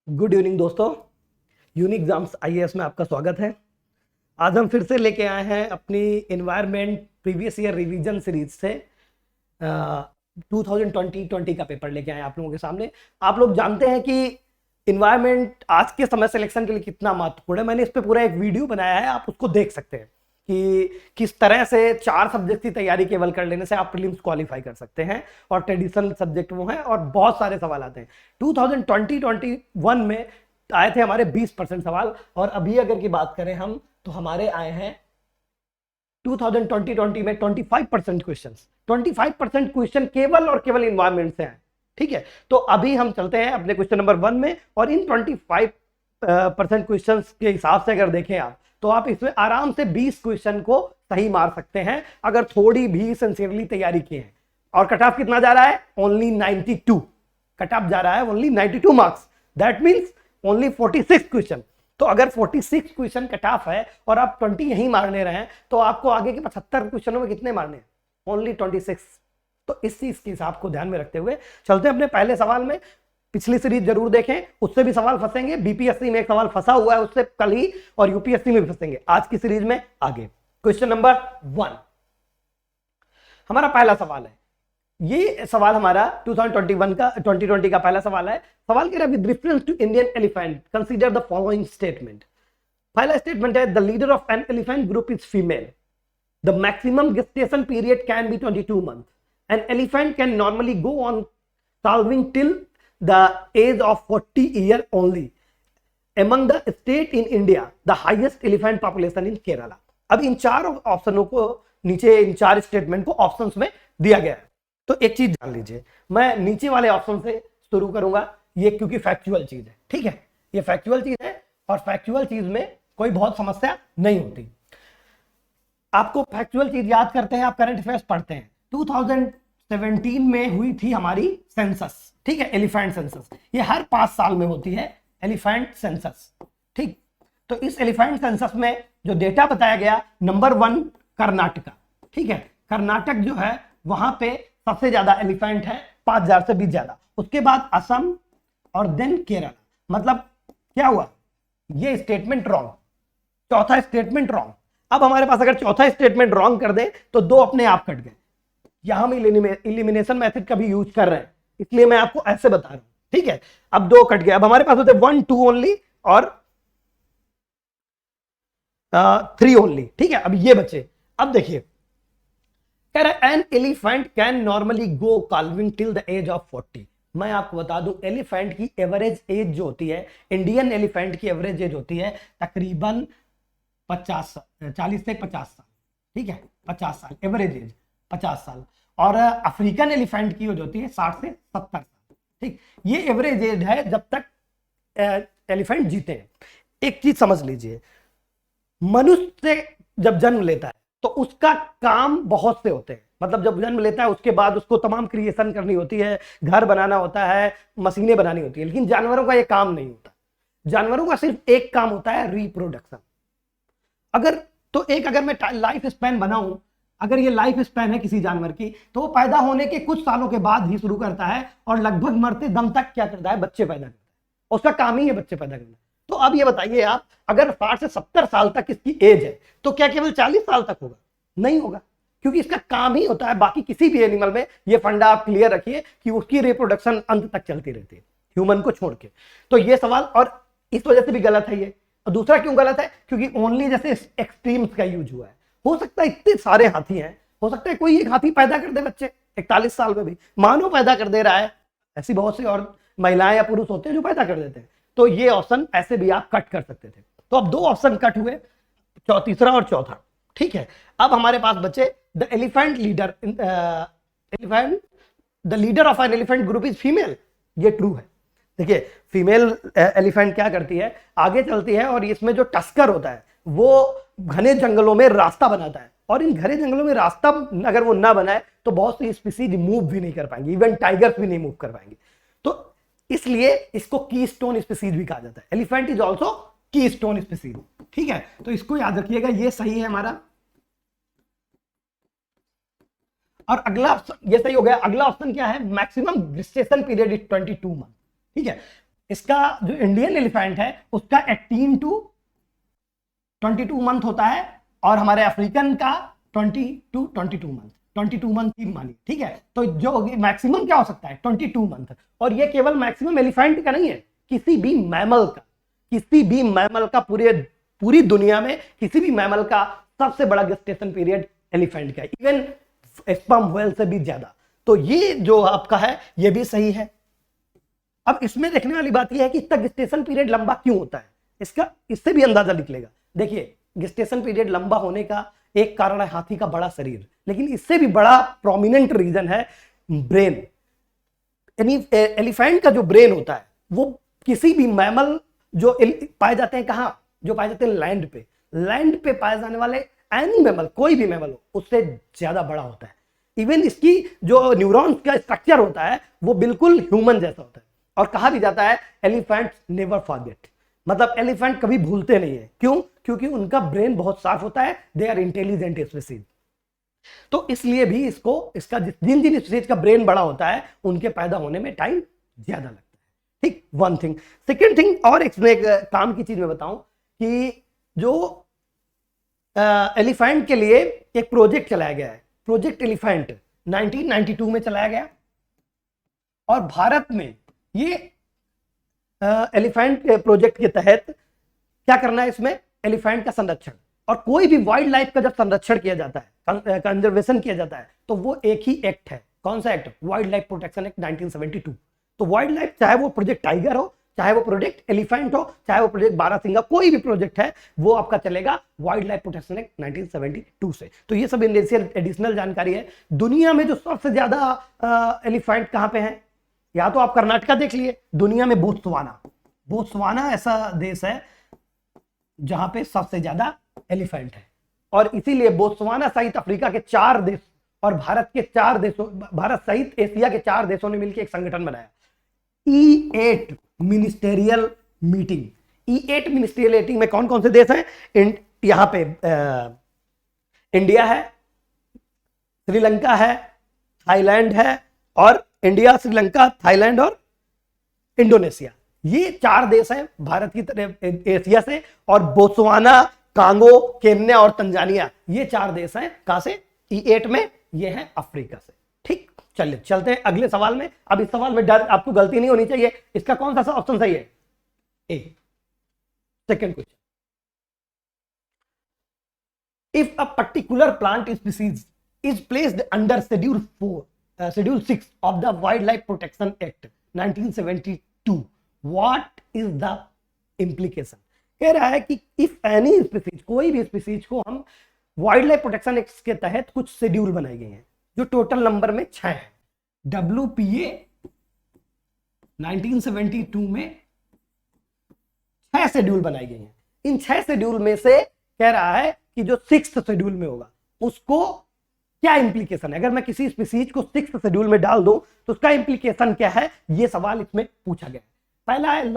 Good evening दोस्तों। Unique exams IAS में आपका स्वागत है। आज हम फिर से लेके आए हैं अपनी environment previous year revision series से 2020 का पेपर लेके आए हैं आप लोगों के सामने। आप लोग जानते हैं कि एनवायरनमेंट आज के समय सिलेक्शन के लिए कितना महत्वपूर्ण है। मैंने इस पे पूरा एक वीडियो बनाया है, आप उसको देख सकते हैं कि किस तरह से 4 सब्जेक्ट की तैयारी केवल कर लेने से आप प्रीलिम्स क्वालिफाई कर सकते हैं और ट्रेडिशनल सब्जेक्ट वो हैं और बहुत सारे सवाल आते हैं। 2020-21 में आए थे हमारे 20% सवाल और अभी अगर की बात करें हम तो हमारे आए हैं 2020 में 25% क्वेश्चन। 25% क्वेश्चन केवल और केवल इन्वायरमेंट से आए। ठीक है, तो अभी हम चलते हैं अपने क्वेश्चन नंबर 1 में और इन 25% क्वेश्चन के हिसाब से अगर देखें आप तो आप इसमें आराम से 20 क्वेश्चन को सही मार सकते हैं अगर थोड़ी भी सिंसियरली तैयारी की है। और कट ऑफ कितना जा रहा है? ओनली 92। कट ऑफ जा रहा है only 92 marks. That means only 46 question. तो अगर 46 क्वेश्चन कट ऑफ है और आप 20 यही मारने रहे हैं तो आपको आगे के 75 क्वेश्चनों में कितने मारने हैं? ओनली 26। तो इस चीज के हिसाब को ध्यान में रखते हुए चलते हैं अपने पहले सवाल में। पिछली सीरीज जरूर देखें, उससे भी सवाल फंसेंगे। बीपीएससी में एक सवाल फंसा हुआ है उससे कल ही, और यूपीएससी में भी फंसेंगे। आज की सीरीज में आगे क्वेश्चन नंबर 1 हमारा पहला सवाल है। ये सवाल हमारा 2020 का पहला सवाल है। सवाल कह रहा है with reference to Indian elephant consider the following statement. पहला स्टेटमेंट है the leader of an elephant group is female. The maximum gestation period can be 22 months. An elephant can normally go on calving till the age of 40 years only. Among the state in India, the highest elephant population in Kerala. अब इन 4 ऑप्शनों को नीचे, इन 4 statement को options में दिया गया है। तो एक चीज जान लीजिए, मैं नीचे वाले ऑप्शन से शुरू करूंगा, ये क्योंकि फैक्चुअल चीज है। ठीक है, ये फैक्चुअल चीज है और फैक्चुअल चीज में कोई बहुत समस्या नहीं होती। आपको फैक्चुअल चीज याद करते हैं, आप करंट अफेयर्स पढ़ते हैं। 2017 में हुई थी हमारी सेंसस। ठीक है, एलिफेंट सेंसस, ये हर 5 साल में होती है एलिफेंट सेंसस। ठीक, तो इस एलिफेंट सेंसस में जो डेटा बताया गया, नंबर 1 कर्नाटका। ठीक है, कर्नाटक जो है वहां पे सबसे ज्यादा एलिफेंट है, 5000 से भी ज्यादा। उसके बाद असम और देन केरला। मतलब क्या हुआ, ये स्टेटमेंट रॉन्ग, चौथा स्टेटमेंट रॉन्ग। अब हमारे पास अगर चौथा स्टेटमेंट रॉन्ग कर दे तो 2 अपने आप कट गए। यहां हम इलिमिनेशन मेथड का भी यूज कर रहे हैं, इसलिए मैं आपको ऐसे बता रहा हूं। ठीक है, अब 2 कट गए। अब हमारे पास होते 1 2 ओनली और 3 ओनली। ठीक है, अब ये बचे। अब देखिए, कह रहा है an elephant can normally go calving till the age of 40। मैं आपको बता दूं, एलिफेंट की एवरेज एज जो होती है, इंडियन एलिफेंट की एवरेज एज होती है तकरीबन 40 से 50 साल। ठीक है, 50 साल एवरेज एज, 50 साल। और अफ्रीकन एलिफेंट की एज होती है 60 से 70 साल। ठीक, ये एवरेज एज है जब तक एलिफेंट जीते हैं। एक चीज समझ लीजिए, मनुष्य जब जन्म लेता है तो उसका काम बहुत से होते हैं। मतलब जब जन्म लेता है उसके बाद उसको तमाम क्रिएशन करनी होती है, घर बनाना होता है, मशीनें बनानी होती है। लेकिन जानवरों का यह काम नहीं होता। जानवरों का सिर्फ एक काम होता है, रिप्रोडक्शन। अगर मैं लाइफ स्पैन बनाऊं, अगर ये लाइफ स्पैन है किसी जानवर की, तो वो पैदा होने के कुछ सालों के बाद ही शुरू करता है और लगभग मरते दम तक क्या करता है? बच्चे पैदा करता है। उसका काम ही है बच्चे पैदा करना। तो अब ये बताइए आप, अगर 60 से 70 साल तक इसकी एज है तो क्या केवल 40 साल तक होगा? नहीं होगा, क्योंकि इसका काम ही होता है। बाकी किसी भी एनिमल में ये फंडा आप क्लियर रखिए कि उसकी रिप्रोडक्शन अंत तक चलती रहती है, ह्यूमन को छोड़ के। तो ये सवाल और इस वजह से भी गलत है ये। और दूसरा क्यों गलत है? क्योंकि ओनली जैसे एक्सट्रीम्स का यूज हुआ है। हो सकता है इतने सारे हाथी हैं, हो सकता है कोई एक हाथी पैदा कर दे बच्चे 41 साल में भी, मानो पैदा कर दे रहा है। ऐसी बहुत सी और महिलाएं या पुरुष होते हैं जो पैदा कर देते हैं। तो ये ऑप्शन ऐसे भी आप कट कर सकते थे। तो अब 2 ऑप्शन कट हुए, तीसरा और चौथा। ठीक है, अब हमारे पास बचे the elephant leader, the leader of an elephant group is female. ये ट्रू है। देखिए, फीमेल एलिफेंट क्या करती है, आगे चलती है और इसमें जो टस्कर होता है वो घने जंगलों में रास्ता बनाता है। और इन घने जंगलों में रास्ता अगर वो ना बनाए तो बहुत सी स्पीसीज मूव भी नहीं कर पाएंगी, इवन टाइगर्स भी नहीं मूव कर पाएंगे। तो इसलिए इसको कीस्टोन स्पीसीज भी कहा जाता है। Elephant is also keystone species. ठीक है, तो इसको याद रखिएगा, ये सही है हमारा। और अगला ये सही हो गया। अगला ऑप्शन क्या है? Maximum gestation period is 22 month. ठीक है, इसका जो इंडियन एलिफेंट है उसका 18 to 22 मंथ होता है, और हमारे अफ्रीकन का 20 to 22 मंथ, 22 मंथ की मानिए, ठीक है। तो जो मैक्सिमम क्या हो सकता है 22 मंथ, और ये केवल मैक्सिमम एलिफेंट का नहीं है, किसी भी मैमल का, किसी भी मैमल का, पूरी दुनिया में किसी भी मैमल का सबसे बड़ा गेस्टेशन पीरियड एलिफेंट का, इवन स्पर्म व्हेल से भी ज्यादा। तो ये जो आपका है ये भी सही है। अब इसमें देखने वाली बात यह है कि इसका गेस्टेशन पीरियड लंबा क्यों होता है, इसका इससे भी अंदाजा निकलेगा। देखिए गेस्टेशन पीरियड लंबा होने का एक कारण है हाथी का बड़ा शरीर, लेकिन इससे भी बड़ा प्रोमिनेंट रीजन है ब्रेन। यानी एलिफेंट का जो ब्रेन होता है वो किसी भी मैमल जो पाए जाते हैं कहां, जो पाए जाते हैं लैंड पे, लैंड पे पाए जाने वाले एनी मैमल, कोई भी मैमल हो, उससे ज्यादा बड़ा होता है। इवन इसकी जो न्यूरॉन्स का स्ट्रक्चर होता है वो बिल्कुल ह्यूमन जैसा होता है। और कहा भी जाता है एलिफेंट्स नेवर फॉरगेट, मतलब एलिफेंट कभी भूलते नहीं है। क्यों? क्योंकि उनका ब्रेन बहुत साफ होता है, दे आर इंटेलिजेंट स्पीसीज। तो इसलिए भी इसका जिन जिन स्पीसीज का ब्रेन बड़ा होता है उनके पैदा होने में टाइम ज्यादा लगता है। ठीक, वन थिंग। सेकेंड थिंग, और एक काम की चीज मैं बताऊं कि जो एलिफेंट के लिए एक प्रोजेक्ट चलाया गया है, प्रोजेक्ट एलिफेंट 1992 में चलाया गया, और भारत में ये एलिफेंट प्रोजेक्ट के तहत क्या करना है, इसमें एलिफेंट का संरक्षण, और कोई भी वाइल्ड लाइफ का जब संरक्षण किया जाता है, कंजर्वेशन किया जाता है, तो वो एक ही एक्ट है। कौन सा act? Wild life protection act 1972। तो वाइल्ड लाइफ, चाहे वो प्रोजेक्ट टाइगर हो, चाहे वो प्रोजेक्ट एलिफेंट हो, चाहे वो प्रोजेक्ट बारहसिंगा, कोई भी प्रोजेक्ट है वो आपका चलेगा वाइल्ड लाइफ प्रोटेक्शन एक्ट 1972 से। तो ये सब एडिशनल जानकारी है। दुनिया में जो सबसे ज्यादा एलिफेंट कहां पे है, या तो आप कर्नाटका देख लिए, दुनिया में बोत्सवाना, बोत्सवाना ऐसा देश है जहां पे सबसे ज्यादा एलिफेंट है, और इसीलिए बोत्सवाना सहित अफ्रीका के 4 देश और भारत के 4 देशों, भारत सहित एशिया के 4 देशों ने मिलकर एक संगठन बनाया, E8 ministerial meeting. E8 ministerial meeting में कौन कौन से देश हैं? यहां पे इंडिया है, श्रीलंका है, थाईलैंड है, और इंडिया, श्रीलंका, थाईलैंड और इंडोनेशिया, ये 4 देश हैं भारत की तरफ एशिया से, और बोत्सवाना, कांगो, केन्या और तंजानिया, ये 4 देश हैं कहां से? E8 में, ये है अफ्रीका से। ठीक, चलिए चलते हैं अगले सवाल में। अब इस सवाल में डर, आपको गलती नहीं होनी चाहिए। इसका कौन सा ऑप्शन सही है? A. Second question, if a particular plant species is placed under schedule 6 of the Wildlife Protection Act 1972, what is the implication? कह रहा है कि इफ एनी स्पीसीज, कोई भी स्पीसीज को हम वाइल्ड लाइफ प्रोटेक्शन एक्ट के तहत कुछ शेड्यूल बनाए गए हैं जो टोटल नंबर में 6 है। WPA 1972 में 6 शेड्यूल बनाए गए हैं। इन 6 शेड्यूल में से कह रहा है कि जो 6th शेड्यूल में होगा उसको क्या इंप्लीकेशन है। अगर मैं किसी स्पीसीज को 6th शेड्यूल में डाल दूं तो उसका इंप्लीकेशन क्या है, ये सवाल इसमें पूछा गया। पहला है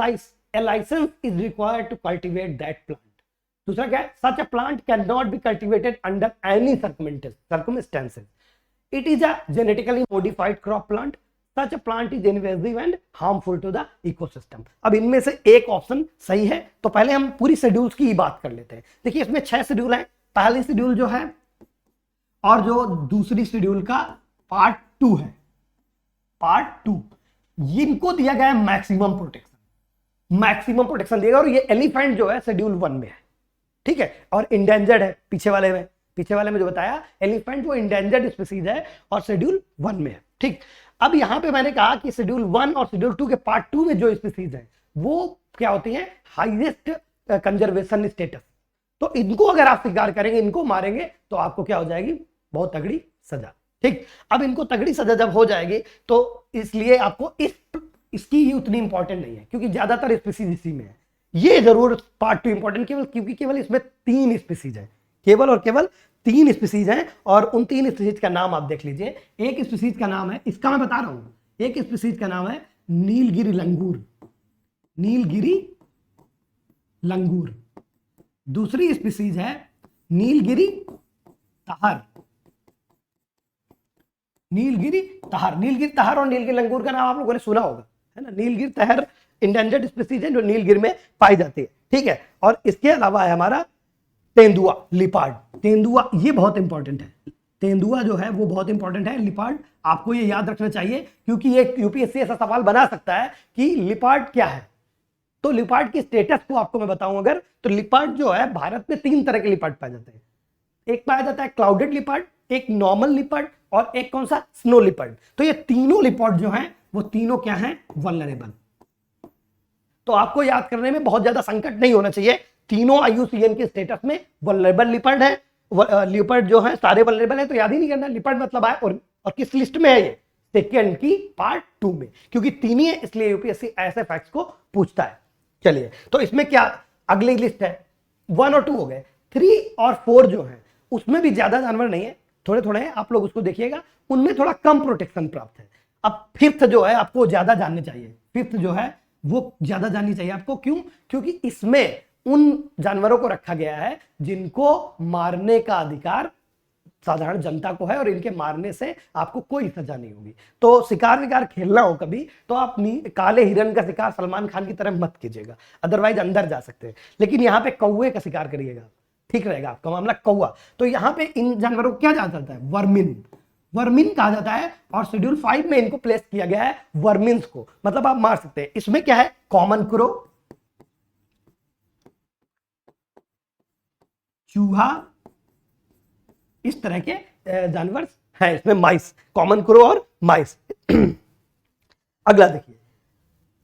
licence is required to cultivate that plant. दूसरा क्या है? Such a plant can not be cultivated under any circumstances. It is a genetically modified crop plant. Such a plant is invasive and harmful to the ecosystem. अब इनमें से एक option सही है। तो पहले हम पूरी शेड्यूल्स की बात कर लेते हैं। देखिए इसमें 6 शेड्यूल हैं। पहली शेड्यूल जो है और जो दूसरी शेड्यूल का पार्ट 2 है, पार्ट 2, इनको दिया गया है मैक्सिमम प्रोटेक्शन दिएगा, और ये एलिफेंट जो है शेड्यूल 1 में है। ठीक है, और इंडेंजर्ड है पीछे वाले में जो बताया, एलिफेंट वो इंडेंजर्ड स्पीसीज है और शेड्यूल 1 में है। ठीक, अब यहां पे मैंने कहा कि शेड्यूल 1 और शेड्यूल 2 के पार्ट 2 में जो स्पीसीज है वो क्या होती है? Highest conservation status. तो इनको अगर आप शिकार करेंगे, इनको मारेंगे, तो आपको क्या हो जाएगी? बहुत तगड़ी सजा। ठीक, अब इनको तगड़ी सजा जब हो जाएगी तो इसलिए आपको इसकी उतनी इंपॉर्टेंट नहीं है, क्योंकि ज्यादातर स्पीसीज इसी में है। ये जरूर पार्ट 2 इंपॉर्टेंट क्योंकि केवल इसमें 3 स्पीसीज है, केवल और केवल 3 स्पीसीज हैं, और उन 3 स्पीसीज का नाम आप देख लीजिए। एक स्पीसीज का नाम है, इसका मैं बता रहा हूं, एक स्पीसीज का नाम है नीलगिरी लंगूर। दूसरी स्पीसीज है नीलगिरी तहर। नीलगिरी तहर और नीलगिरी लंगूर का नाम आप लोगों ने सुना होगा, है ना? नीलगिरी तहर इंडेंजर्ड स्पीसीज है जो नीलगिरी में पाई जाती है, ठीक है। और इसके अलावा है हमारा तेंदुआ, लिपार्ड। तेंदुआ ये बहुत इंपॉर्टेंट है, तेंदुआ जो है वो बहुत इंपॉर्टेंट है। लिपार्ड आपको ये याद रखना चाहिए, क्योंकि ये यूपीएससी ऐसा सवाल बना सकता है कि लिपार्ड क्या है। तो लिपार्ड की स्टेटस को आपको मैं बताऊं अगर, तो लिपार्ड जो है भारत में 3 तरह के लिपार्ड पाए जाते हैं। एक पाया जाता है क्लाउडेड लिपार्ड, एक नॉर्मल लिपार्ड और एक कौन सा, स्नो लिपार्ड। तो ये तीनों लिपार्ड जो हैं वो तीनों क्या हैं, वल्नरेबल। तो आपको याद करने में बहुत ज्यादा संकट नहीं होना चाहिए, तीनों IUCN के स्टेटस में वल्नरेबल लिपार्ड है। लिपार्ड जो है सारे वल्नरेबल है, तो याद ही नहीं करना लिपार्ड मतलब आए और किस लिस्ट में है ये, सेकेंड की पार्ट 2 में, क्योंकि तीन ही है इसलिए यूपीएससी ऐसे फैक्ट्स को पूछता है। चलिए, तो इसमें क्या अगली लिस्ट है, 1 और 2 हो गए, 3 और 4 जो है उसमें भी ज्यादा जानवर नहीं है, थोड़े थोड़े हैं, आप लोग उसको देखिएगा, उनमें थोड़ा कम प्रोटेक्शन प्राप्त है। अब 5th जो है आपको ज्यादा जानने चाहिए, 5th जो है वो ज्यादा जाननी चाहिए आपको। क्यों? क्योंकि इसमें उन जानवरों को रखा गया है जिनको मारने का अधिकार साधारण जनता को है और इनके मारने से आपको कोई सजा नहीं होगी। तो शिकार विकार खेलना हो कभी तो आप काले हिरन का शिकार सलमान खान की तरह मत कीजिएगा, अदरवाइज अंदर जा सकते हैं। लेकिन यहाँ पे कौवे का शिकार करिएगा, ठीक रहेगा आपका मामला, कौवा। तो यहाँ पे इन जानवरों को क्या कहा जाता है, वर्मिन, वर्मिन कहा जाता है। और शेड्यूल 5 में इनको प्लेस किया गया है वर्मिन्स को, मतलब आप मार सकते हैं। इसमें क्या है, कॉमन क्रो, चूहा, इस तरह के जानवर हैं इसमें, माइस, कॉमन क्रो और माइस। अगला देखिए,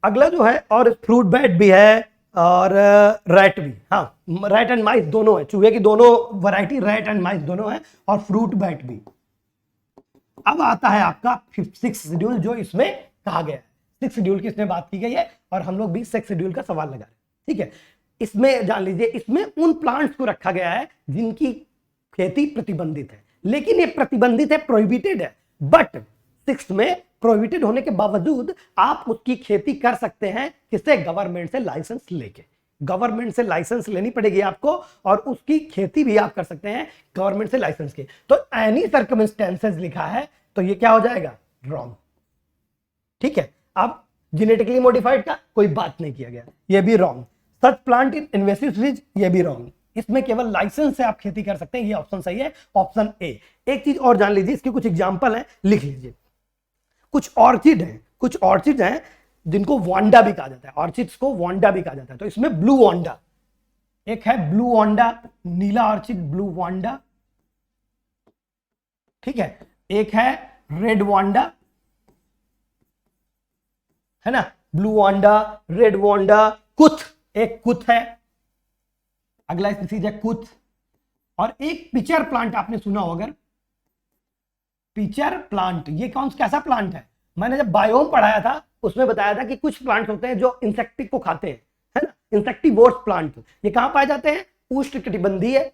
अगला जो है, और फ्रूट बैट भी है और रैट भी, हाँ रैट एंड माइस दोनों है, चूहे की दोनों वैरायटी, रैट एंड माइस दोनों है, और फ्रूट बैट भी। अब आता है आपका 6th शेड्यूल जो इसमें कहा गया है। 6th शेड्यूल की इसमें बात की गई है और हम लोग भी 6th शेड्यूल का सवाल लगा रहे हैं, ठीक है। इसमें जान लीजिए, इसमें उन प्लांट्स को रखा गया है जिनकी खेती प्रतिबंधित है, लेकिन ये प्रतिबंधित है, प्रोहिबिटेड है, बट 6th में प्रोहिबिटेड होने के बावजूद आप उसकी खेती कर सकते हैं, किससे, गवर्नमेंट से लाइसेंस लेके। गवर्नमेंट से लाइसेंस लेनी पड़ेगी आपको और उसकी खेती भी आप कर सकते हैं गवर्नमेंट से लाइसेंस के। तो एनी सर्कमस्टेंसेस लिखा है तो ये क्या हो जाएगा, रॉन्ग, ठीक है। अब जेनेटिकली मॉडिफाइड का कोई बात नहीं किया गया, ये भी wrong. Such plant in invasive species, ये भी रॉन्ग। इसमें केवल लाइसेंस से आप खेती कर सकते हैं, ये ऑप्शन सही है, ऑप्शन ए। एक चीज और जान लीजिए, इसके कुछ एग्जांपल हैं, लिख लीजिए। कुछ ऑर्चिड हैं, कुछ ऑर्चिड हैं जिनको वांडा भी कहा जाता है, ऑर्चिड्स को वांडा भी कहा जाता है। तो इसमें ब्लू वांडा, एक है ब्लू वांडा, नीला ऑर्चिड ब्लू वांडा, ठीक है। एक है रेड वांडा, है ना, ब्लू वांडा, रेड वांडा, कुथ, एक कुथ है, अगला स्पीसीज है कुथ। और एक पिचर प्लांट आपने सुना होगा, पिचर प्लांट, ये कौन कैसा प्लांट है, मैंने जब बायोम पढ़ाया था उसमें बताया था कि कुछ प्लांट्स होते हैं जो इंसेक्टिव को खाते हैं, है ना, इंसेक्टिवोर्स प्लांट। ये कहां पाए जाते हैं, उष्णकटिबंधीय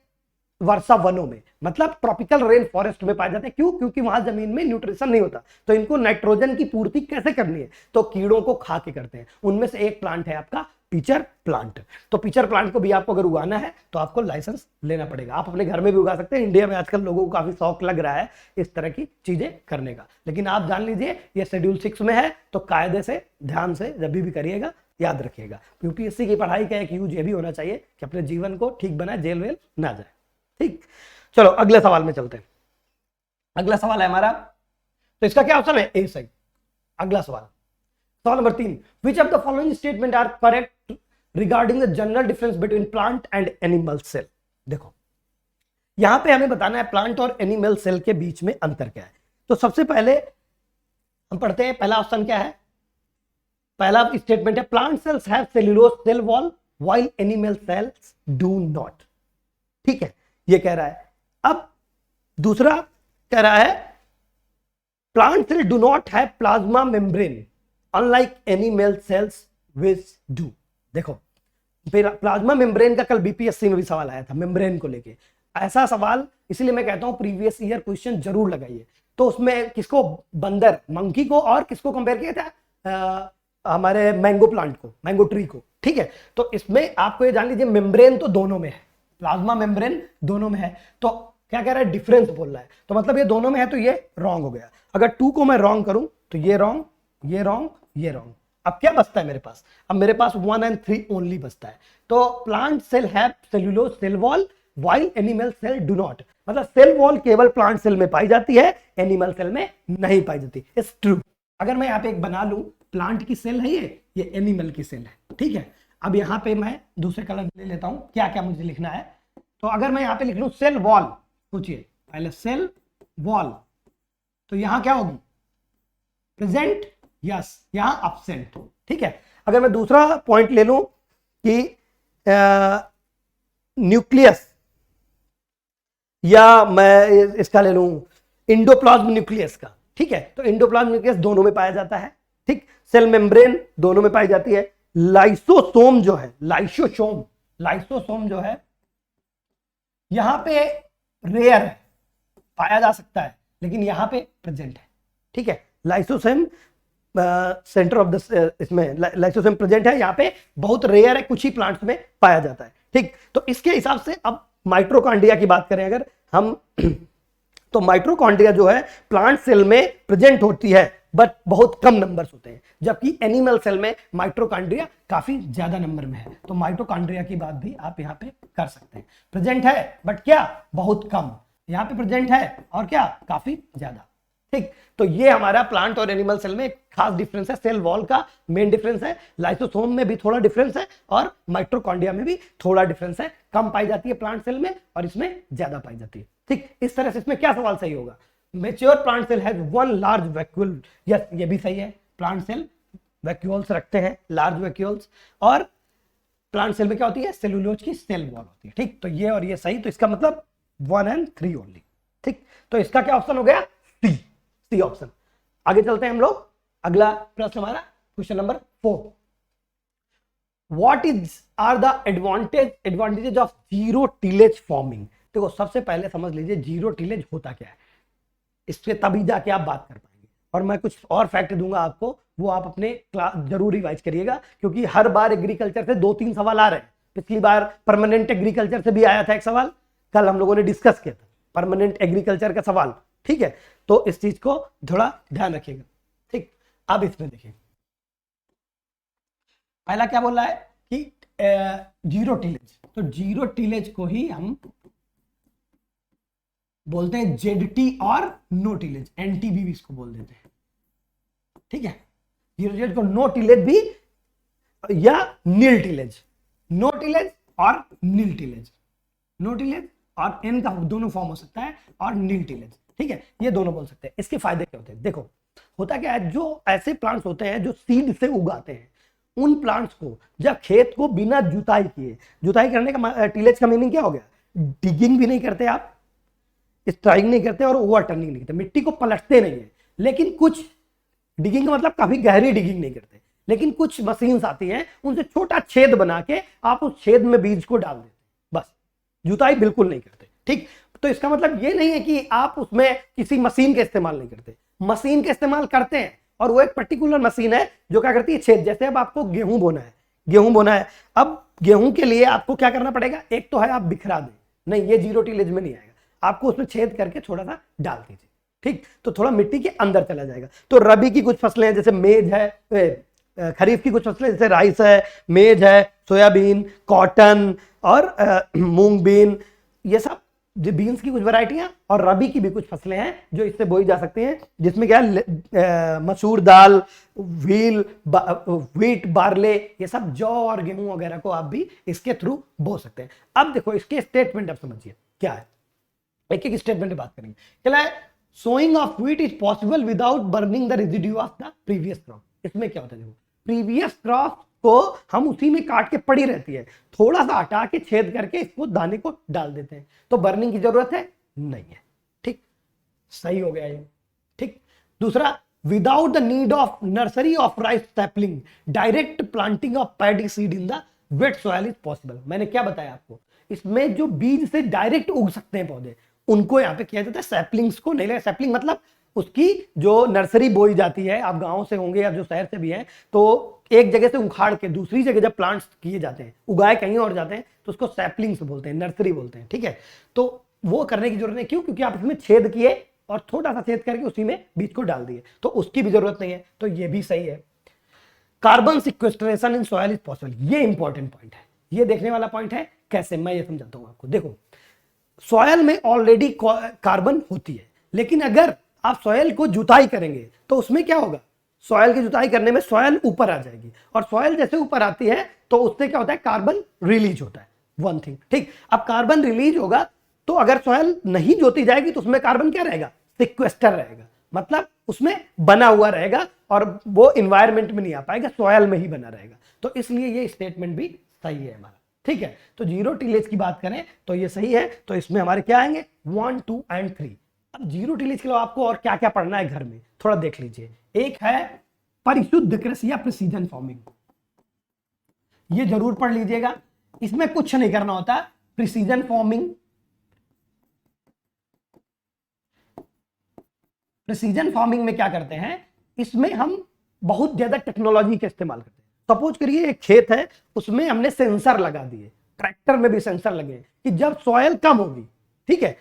वर्षा वनों में, मतलब ट्रॉपिकल रेन फॉरेस्ट में पाए जाते हैं। क्यों? क्योंकि वहां जमीन में न्यूट्रिशन नहीं होता, तो इनको नाइट्रोजन की पूर्ति कैसे करनी है, तो कीड़ों को खा के करते हैं। उनमें से एक प्लांट है आपका पिचर प्लांट। तो पिचर प्लांट को भी आपको अगर उगाना है तो आपको लाइसेंस लेना पड़ेगा। आप अपने घर में भी उगा सकते हैं, इंडिया में आजकल लोगों को काफी शौक लग रहा है इस तरह की चीजें करने का। लेकिन आप जान लीजिए ये शेड्यूल 6 में है, तो कायदे से ध्यान से जब भी करिएगा याद रखिएगा। यूपीएससी की पढ़ाई का एक यूज ये भी होना चाहिए कि अपने जीवन को ठीक बनाए, जेल वेल ना जाए, ठीक। चलो अगले सवाल में चलते हैं। अगला सवाल है हमारा, तो इसका क्या ऑप्शन है, ए सही। अगला सवाल, सवाल number 3, which of the following statement are correct regarding the general difference between plant and animal cell. देखो यहां पे हमें बताना है प्लांट और एनिमल सेल के बीच में अंतर क्या है। तो सबसे पहले हम पढ़ते हैं, पहला ऑप्शन क्या है, पहला स्टेटमेंट है plant cells have cellulose cell wall while animal cells do not, ठीक है, ये कह रहा है। अब दूसरा कह रहा है plant cell do not have plasma membrane unlike animal cells which do. देखो प्लाज्मा मेम्ब्रेन का कल बीपीएससी में भी सवाल आया था, मेम्ब्रेन को लेके ऐसा सवाल, इसलिए मैं कहता हूं प्रीवियस ईयर क्वेश्चन जरूर लगाइए। तो उसमें किसको, बंदर, मंकी को, और किसको कंपेयर किया था, हमारे मैंगो प्लांट को, मैंगो ट्री को, ठीक है। तो इसमें आपको ये जान लीजिए मेम्ब्रेन तो दोनों में है, प्लाज्मा मेम्ब्रेन दोनों में है। तो क्या कह रहा है, डिफरेंस बोल रहा है, तो मतलब ये दोनों में है, तो ये रॉन्ग हो गया। अगर 2 को मैं रॉन्ग करूं तो ये रॉन्ग, ये रॉन्ग, ये रॉन्ग। अब क्या बचता है मेरे पास? अब मेरे पास 1 and 3 ओनली बचता है। तो plant cell have cellulose cell wall while animal cell do not, मतलब सेल वॉल केवल प्लांट सेल में पाई जाती है, एनिमल सेल में नहीं पाई जाती। It's true. अगर मैं यहाँ पे एक बना लूं, प्लांट की सेल है ये एनिमल की सेल है, ठीक है। अब यहाँ पे मैं दूसरे कलर ले लेता हूं, क्या क्या मुझे लिखना है। तो अगर मैं यहाँ पे लिख लूं सेल वॉल, पूछिए पहले सेल वॉल, तो यहां क्या होगी? प्रेजेंट, यस, यहां अब्सेंट, ठीक है। अगर मैं दूसरा पॉइंट ले लूं कि न्यूक्लियस, या मैं इसका ले लूं इंडोप्लाज्म न्यूक्लियस का, ठीक है। तो इंडोप्लाज्म न्यूक्लियस दोनों में पाया जाता है, ठीक। सेल मेम्ब्रेन दोनों में पाई जाती है। लाइसोसोम जो है, लाइसोसोम जो है यहां पे रेयर है, पाया जा सकता है, लेकिन यहां पे प्रेजेंट है, ठीक है। लाइसोसोम सेंटर ऑफ द, इसमें लाइसोसोम प्रेजेंट है, यहां पे बहुत रेयर है, कुछ ही प्लांट्स में पाया जाता है, ठीक। तो इसके हिसाब से अब माइटोकॉन्ड्रिया की बात करें अगर हम तो माइटोकॉन्ड्रिया जो है प्लांट सेल में प्रेजेंट होती है, बट बहुत कम नंबर्स होते हैं, जबकि एनिमल सेल में माइटोकॉन्ड्रिया काफी ज्यादा नंबर में है। तो माइटोकॉन्ड्रिया की बात भी आप यहाँ पे कर सकते हैं। प्रेजेंट है बट क्या, बहुत कम। यहाँ पे प्रेजेंट है और क्या, काफी ज्यादा, ठीक। तो ये हमारा प्लांट और एनिमल सेल में एक खास डिफरेंस है। सेल वॉल का मेन डिफरेंस है, लाइसोसोम में भी थोड़ा डिफरेंस है, और माइटोकॉन्ड्रिया में भी थोड़ा डिफरेंस है। कम पाई जाती है प्लांट सेल में और इसमें ज्यादा पाई जाती है, ठीक। इस तरह से इसमें क्या सवाल सही होगा? Mature plant cell has one large vacuole, yes ये भी सही है। प्लांट सेल वैक्यूल्स रखते हैं, लार्ज वैक्यूल्स, और प्लांट सेल में क्या होती है? सेलुलोज की सेल वॉल होती है, ठीक। तो ये और ये सही, तो इसका मतलब 1 and 3 ओनली, ठीक। तो इसका क्या ऑप्शन हो गया? C option. आगे चलते हैं हम लोग, अगला प्रश्न हमारा question number 4। What are the advantages of zero tillage farming? देखो सबसे पहले समझ लीजिए जीरो टिलेज होता क्या है, इससे तभी जाके आप बात कर पाएंगे। और मैं कुछ और फैक्ट दूंगा आपको, वो आप अपने क्लास जरूर रिवाइज करिएगा, क्योंकि हर बार एग्रीकल्चर से 2-3 सवाल आ रहे हैं। पिछली बार परमानेंट एग्रीकल्चर से भी आया था एक सवाल, कल हम लोगों ने डिस्कस किया था परमानेंट एग्रीकल्चर का सवाल, ठीक है। तो इस चीज को थोड़ा ध्यान रखिएगा, ठीक। अब इसमें देखिए पहला क्या बोल रहा है कि जीरो टिलेज, तो जीरो टिलेज को ही हम बोलते हैं जेडटी और नो टिलेज, एनटीबी भी इसको बोल देते हैं, ठीक है। जीरो टिलेज को नो टिलेज भी या नील टिलेज, नो टिलेज और नील टिलेज, नो टिलेज और एन का दोनों फॉर्म हो सकता है, और नील टिलेज, ठीक है। ये दोनों बोल सकते हैं। इसके फायदे क्या होते हैं? देखो होता क्या है, जो ऐसे प्लांट्स होते हैं जो सीड से उगाते हैं, उन प्लांट्स को जब खेत को बिना जुताई किए, जुताई करने का टिलेज का मीनिंग क्या हो गया? डिगिंग भी नहीं करते आप, स्ट्राइक नहीं करते और ओवर टर्निंग नहीं करते, मिट्टी को पलटते नहीं है। लेकिन कुछ डिगिंग का मतलब काफी गहरी डिगिंग नहीं करते, लेकिन कुछ मशीन्स आती हैं, उनसे छोटा छेद बना के आप उस छेद में बीज को डाल देते, बस, जुताई बिल्कुल नहीं करते, ठीक। तो इसका मतलब ये नहीं है कि आप उसमें किसी मशीन का इस्तेमाल नहीं करते, मशीन का इस्तेमाल करते हैं, और वो एक पर्टिकुलर मशीन है जो क्या करती है? छेद। जैसे अब आपको गेहूं बोना है, अब गेहूं के लिए आपको क्या करना पड़ेगा? एक तो है आप बिखरा दें, नहीं ये जीरो टिलेज में नहीं आएगा, आपको उसमें छेद करके थोड़ा सा डाल दीजिए, ठीक। तो थोड़ा मिट्टी के अंदर चला जाएगा। तो रबी की कुछ फसलें हैं जैसे मेज है, खरीफ की कुछ फसलें जैसे राइस है, मेज है, सोयाबीन, कॉटन और मूंग बीन, ये सब जो बीन्स की कुछ वैरायटियां, और रबी की भी कुछ फसलें हैं जो इससे बोई जा सकती हैं, जिसमें क्या मसूर दाल, व्हीट, बार्ले, ये सब जौ और गेहूं वगैरह को आप भी इसके थ्रू बो सकते हैं। अब देखो इसके स्टेटमेंट आप समझिए क्या है, एक एक स्टेटमेंट में बात करेंगे। क्या है? Sowing of wheat is possible without burning the residue of the previous crop. इसमें क्या होता है? देखो प्रीवियस क्रॉप को हम उसी में काट के पड़ी रहती है, थोड़ा सा हटा के छेद करके इसको दाने को डाल देते हैं, तो बर्निंग की जरूरत है नहीं है, ठीक। सही हो गया ये, ठीक। दूसरा, without the need of nursery of rice sapling, direct planting of paddy seed in the wait soil is possible. मैंने क्या बताया आपको? इसमें जो बीज से डायरेक्ट उग सकते हैं पौधे, उनको यहां पे किया जाता है, सैपलिंग्स को नहीं। सैपलिंग मतलब उसकी जो नर्सरी बोई जाती है, आप गांव से होंगे या जो शहर से भी हैं, तो एक जगह से उखाड़ के दूसरी जगह जब प्लांट्स किए जाते हैं, उगाए कहीं और जाते हैं, तो उसको सैपलिंग्स बोलते हैं, नर्सरी बोलते हैं, ठीक है। तो वो करने की जरूरत नहीं, क्यों? क्योंकि आप इसमें छेद किए और थोड़ा सा छेद करके उसी में बीज को डाल दिए, तो उसकी भी जरूरत नहीं है, तो ये भी सही है। Carbon sequestration in soil is possible, ये इंपॉर्टेंट पॉइंट है, ये देखने वाला पॉइंट है। कैसे, मैं ये समझाता हूं आपको। देखो, सॉइल में ऑलरेडी कार्बन होती है, लेकिन अगर आप सॉइल को जुताई करेंगे तो उसमें क्या होगा, सॉइल की जुताई करने में सॉइल ऊपर आ जाएगी, और सॉइल जैसे ऊपर आती है तो उससे क्या होता है, कार्बन रिलीज होता है, वन थिंग। ठीक, अब कार्बन रिलीज होगा तो अगर सॉइल नहीं जोती जाएगी तो उसमें कार्बन क्या रहेगा, सिक्वेस्टर रहेगा, मतलब उसमें बना हुआ रहेगा और वो इन्वायरमेंट में नहीं आ पाएगा, सॉइल में ही बना रहेगा। तो इसलिए ये स्टेटमेंट भी सही है हमारा। ठीक है, तो जीरो टिलेज की बात करें तो ये सही है। तो इसमें हमारे क्या आएंगे, 1, 2 एंड 3। अब जीरो टिलेज के लिए आपको और क्या क्या पढ़ना है घर में, थोड़ा देख लीजिए। एक है परिशुद्ध कृषि या प्रिसीजन फार्मिंग, ये जरूर पढ़ लीजिएगा। इसमें कुछ नहीं करना होता, प्रिसीजन फार्मिंग, प्रिसीजन फार्मिंग में क्या करते हैं, इसमें हम बहुत ज्यादा टेक्नोलॉजी का इस्तेमाल करते हैं। सपोज करिए एक खेत है, उसमें हमने सेंसर लगा दिए, ट्रैक्टर में भी सेंसर लगे कि जब सॉइल कम होगी, ठीक है,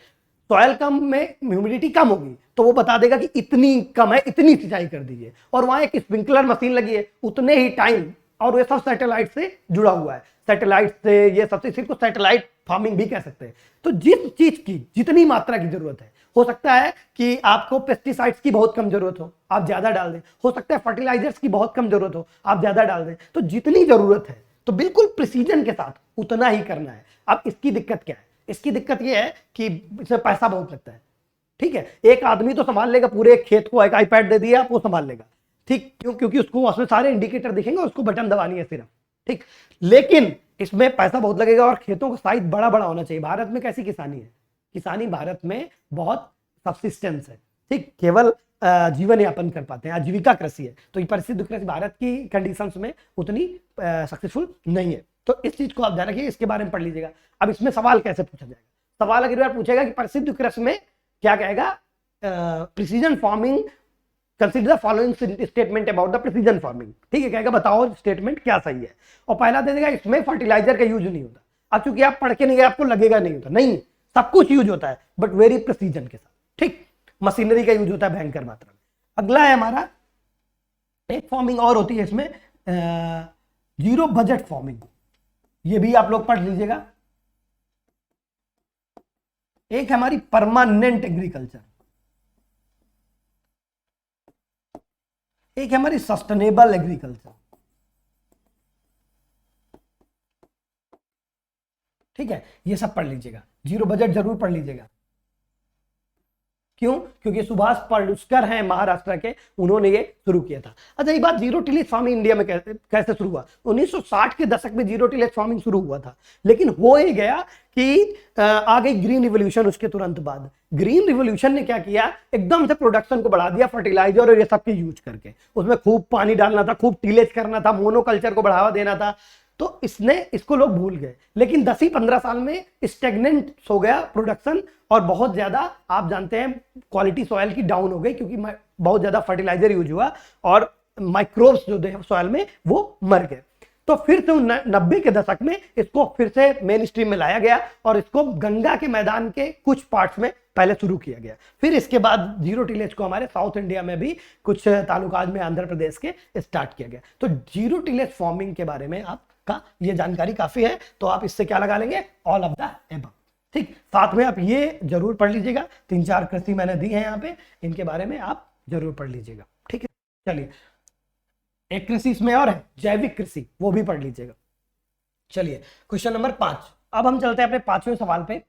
सॉइल कम में ह्यूमिडिटी कम होगी तो वो बता देगा कि इतनी कम है, इतनी सिंचाई कर दीजिए। और वहां एक स्प्रिंकलर मशीन लगी है, उतने ही टाइम, और ये सब सैटेलाइट से जुड़ा हुआ है, सैटेलाइट से, ये सबसे, इसी को सैटेलाइट फार्मिंग भी कह सकते हैं। तो जिस चीज की जितनी मात्रा की जरूरत है, हो सकता है कि आपको पेस्टिसाइड्स की बहुत कम जरूरत हो, आप ज्यादा डाल दें, हो सकता है फर्टिलाइजर्स की बहुत कम जरूरत हो, आप ज्यादा डाल दें। तो जितनी जरूरत है तो बिल्कुल प्रिसीजन के साथ उतना ही करना है। अब इसकी दिक्कत क्या है, इसकी दिक्कत यह है कि इसमें पैसा बहुत लगता है। ठीक है, एक आदमी तो संभाल लेगा पूरे खेत को, एक आईपैड दे दिया वो संभाल लेगा, ठीक, क्यों, क्योंकि उसको उसमें सारे इंडिकेटर दिखेंगे और उसको बटन दबानी है सिर्फ। ठीक, लेकिन इसमें पैसा बहुत लगेगा और खेतों का साइज बड़ा बड़ा होना चाहिए। भारत में कैसी किसानी है, किसानी भारत में बहुत सब्सिस्टेंस है, ठीक, केवल जीवन यापन कर पाते हैं, आजीविका कृषि है। तो ये परिशुद्ध कृषि भारत की कंडीशंस में उतनी सक्सेसफुल नहीं है। तो इस चीज को आप ध्यान रखिए, इसके बारे में पढ़ लीजिएगा। अब इसमें सवाल कैसे पूछा जाएगा, सवाल अगली बार पूछेगा कि परिशुद्ध कृषि में क्या कहेगा, precision farming, consider the following statement about the precision farming. ठीक है, कहेगा बताओ स्टेटमेंट क्या सही है, और पहला दे देगा इसमें फर्टिलाइजर का यूज नहीं होता। अब चूंकि आप पढ़ के नहीं गए, आपको लगेगा नहीं होता, नहीं, सब कुछ यूज होता है, बट वेरी प्रिसीजन के साथ। ठीक, मशीनरी का यूज होता है भयंकर मात्रा में। अगला है हमारा, एक फार्मिंग और होती है इसमें, जीरो बजट फार्मिंग, ये भी आप लोग पढ़ लीजिएगा। एक है हमारी परमानेंट एग्रीकल्चर, एक है हमारी सस्टेनेबल एग्रीकल्चर। ठीक है, ये सब पढ़ लीजिएगा, जीरो बजट जरूर पढ़ लीजिएगा। क्यों, क्योंकि सुभाष पालेसकर हैं महाराष्ट्र के, उन्होंने ये शुरू किया था। अच्छा, ये बात जीरो टिलेज फार्मिंग इंडिया में कैसे शुरू हुआ, 1960 के दशक में जीरो टिलेज फार्मिंग शुरू हुआ था, लेकिन हो ही गया कि आ गई ग्रीन रिवोल्यूशन। उसके तुरंत बाद ग्रीन रिवोल्यूशन ने क्या किया, एकदम से प्रोडक्शन को बढ़ा दिया, फर्टिलाइजर और ये सब के यूज करके, उसमें खूब पानी डालना था, खूब टिलेज करना था, मोनोकल्चर को बढ़ावा देना था। तो इसको लोग भूल गए, लेकिन 10 ही 15 साल में स्टेगनेंट हो गया प्रोडक्शन, और बहुत ज्यादा आप जानते हैं क्वालिटी सॉइल की डाउन हो गई, क्योंकि बहुत ज्यादा फर्टिलाइजर यूज हुआ और माइक्रोब्स जो थे सॉइल में वो मर गए। तो फिर से 90 के दशक में इसको फिर से मेन स्ट्रीम में लाया गया और इसको गंगा के मैदान के कुछ पार्ट्स में पहले शुरू किया गया। फिर इसके बाद जीरो टिलेज को हमारे साउथ इंडिया में भी कुछ तालुकाज में आंध्र प्रदेश के स्टार्ट किया गया। तो जीरो टिलेज फार्मिंग के बारे में आपका ये जानकारी काफी है, तो आप इससे क्या लगा लेंगे, ऑल ऑफ द एबव। ठीक, साथ में आप ये जरूर पढ़ लीजिएगा, 3-4 कृषि मैंने दी है यहाँ पे, इनके बारे में आप जरूर पढ़ लीजिएगा। ठीक है, चलिए एक कृषि इसमें और है, जैविक कृषि, वो भी पढ़ लीजिएगा। चलिए क्वेश्चन नंबर 5, अब हम चलते हैं अपने 5वें सवाल पे।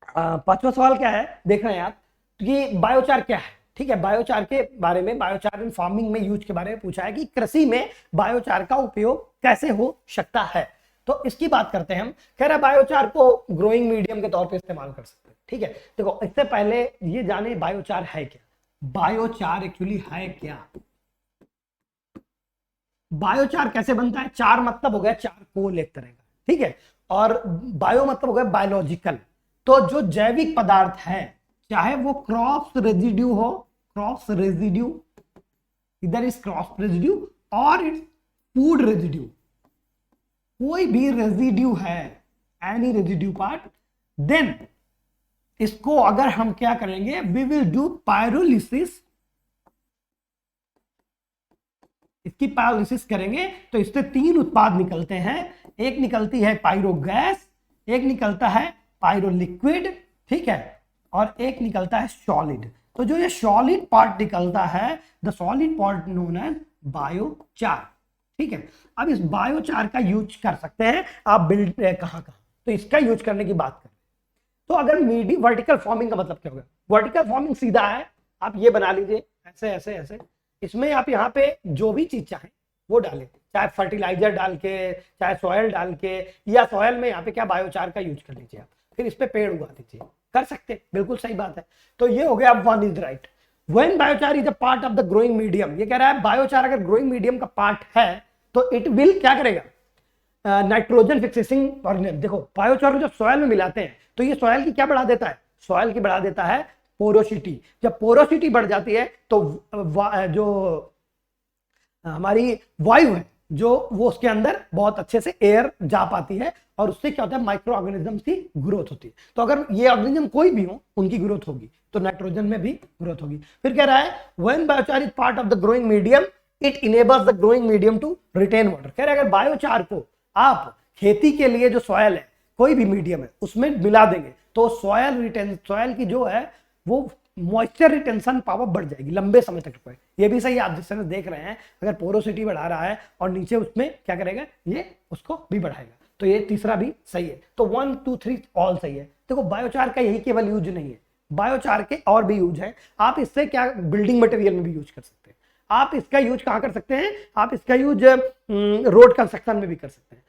5वां सवाल क्या है, देख रहे हैं आप कि बायोचार क्या है। ठीक है, बायोचार के बारे में, बायोचार इन फार्मिंग में यूज के बारे में पूछा है कि कृषि में बायोचार का उपयोग कैसे हो सकता है। तो इसकी बात करते हैं हम। कह रहा बायोचार को ग्रोइंग मीडियम के तौर पे इस्तेमाल कर सकते हैं। ठीक है, देखो इससे पहले ये जाने बायोचार है क्या, बायोचार एक्चुअली है क्या, बायोचार कैसे बनता है। चार मतलब हो गया चारकोल एक तरह का, ठीक है, और बायो मतलब हो गया बायोलॉजिकल। तो जो जैविक पदार्थ है, चाहे वो क्रॉप्स रेजिड्यू हो, क्रॉप्स रेजिड्यू, इधर इज क्रॉप्स रेजिड्यू और इट्स फूड रेजिड्यू, कोई भी रेजिड्यू है, एनी रेजिड्यू पार्ट, देन इसको अगर हम क्या करेंगे, वी विल डू पायरोलिसिस इसकी पायोलिसिस करेंगे तो इससे 3 उत्पाद निकलते हैं। एक निकलती है पायरो गैस, एक निकलता है पायरो लिक्विड, ठीक है, और एक निकलता है सॉलिड। तो जो ये सॉलिड पार्ट निकलता है, the solid part known as biochar, ठीक है। अब इस बायोचार का यूज कर सकते हैं आप बिल्ड कहाँ, तो इसका यूज करने की बात करें तो अगर मीडियम वर्टिकल फॉर्मिंग का मतलब क्या होगा, वर्टिकल फॉर्मिंग सीधा है, आप ये बना लीजिए ऐसे ऐसे ऐसे, इसमें आप यहाँ पे जो भी चीज चाहें वो डालें, चाहे फर्टिलाइजर डाल के, चाहे सॉयल डाल के, या सॉयल में यहाँ पे क्या बायोचार का यूज कर लीजिए आप, फिर इस पे पेड़ उगा दीजिए, कर सकते, बिल्कुल सही बात है। तो ये हो गया, अब one is right. When biochar is a part of the growing medium, ये कह रहा है बायोचार अगर ग्रोइंग मीडियम का पार्ट है तो इट विल क्या करेगा, नाइट्रोजन फिक्सिंग ऑर्गेनिज्म। देखो बायोचार को जब सॉयल में मिलाते हैं तो ये सॉयल की क्या बढ़ा देता है, सॉयल की बढ़ा देता है पोरोसिटी। जब पोरोसिटी बढ़ जाती है तो जो हमारी वायु है जो वो उसके अंदर बहुत अच्छे से एयर जा पाती है और उससे क्या होता है, माइक्रो ऑर्गेनिज्म की ग्रोथ होती है। तो अगर ये ऑर्गेनिज्म कोई भी हो उनकी ग्रोथ होगी तो नाइट्रोजन में भी ग्रोथ होगी। फिर कह रहा है when biochar is part of the growing medium it enables the growing medium to retain water. कह रहा है अगर बायोचार को आप खेती के लिए जो सॉयल है, कोई भी मीडियम है, उसमें मिला देंगे तो सॉयल की जो है वो मॉइस्चर रिटेंशन पावर बढ़ जाएगी लंबे समय तक रुके। ये भी सही, आप जिस तरह देख रहे हैं अगर पोरोसिटी बढ़ा रहा है और नीचे उसमें क्या करेगा, ये उसको भी बढ़ाएगा, तो ये तीसरा भी सही है। तो 1 2 3 ऑल सही है। देखो बायोचार का यही केवल यूज नहीं है, बायोचार के और भी यूज है। आप इससे क्या बिल्डिंग मटेरियल में भी यूज कर सकते हैं। आप इसका यूज कहाँ कर सकते हैं, आप इसका यूज रोड कंस्ट्रक्शन में भी कर सकते हैं,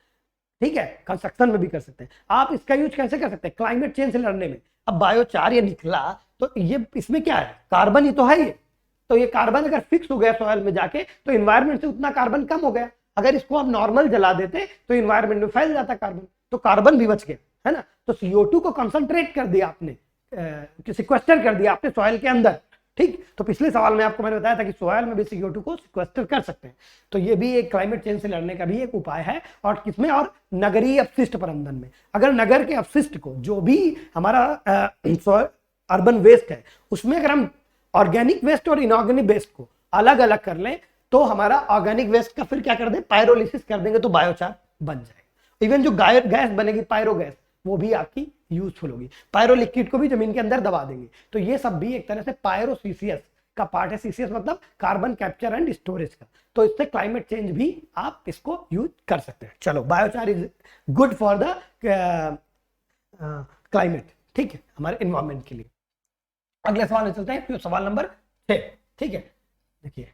ठीक है, कंस्ट्रक्शन में भी कर सकते हैं। आप इसका यूज कैसे कर सकते हैं, क्लाइमेट चेंज से लड़ने में। अब बायोचार ये निकला तो ये इसमें क्या है, कार्बन ही तो है ये, तो ये कार्बन अगर फिक्स हो गया सॉइल में जाके तो इन्वायरमेंट से उतना कार्बन कम हो गया। अगर इसको आप नॉर्मल जला देते तो इन्वायरमेंट में फैल जाता कार्बन, तो कार्बन भी बच गया, है ना। तो CO2 को कंसंट्रेट कर दिया आपने, सिक्वेस्टर कर दिया आपने सॉइल के अंदर, ठीक। तो पिछले सवाल में आपको मैंने बताया था कि सॉइल में भी CO2 को सिक्वेस्टर कर सकते हैं। तो ये भी एक क्लाइमेट चेंज से लड़ने का भी एक उपाय है। और किसमें, और नगरीय अपशिष्ट प्रबंधन में। अगर नगर के अपशिष्ट को, जो भी हमारा अर्बन वेस्ट है, उसमें अगर हम ऑर्गेनिक वेस्ट और इनऑर्गेनिक वेस्ट को अलग अलग कर लें तो हमारा ऑर्गेनिक वेस्ट का फिर क्या कर दें, पायरोलिसिस कर देंगे तो बायोचार बन जाएगा। इवन जो गैस बनेगी पायरो गैस, वो भी आपकी यूजफुल होगी। पायरो लिक्विड को भी जमीन के अंदर दबा देंगे। तो ये सब भी एक तरह से पायरो सीसीएस का पार्ट है। सीसीएस मतलब कार्बन कैप्चर एंड स्टोरेज का। तो इससे क्लाइमेट चेंज भी आप इसको यूज कर सकते हैं। चलो, biochar is good for the climate, ठीक है, हमारे एनवायरमेंट के लिए। अगले सवाल में चलते हैं, सवाल नंबर 6, ठीक है। देखिए,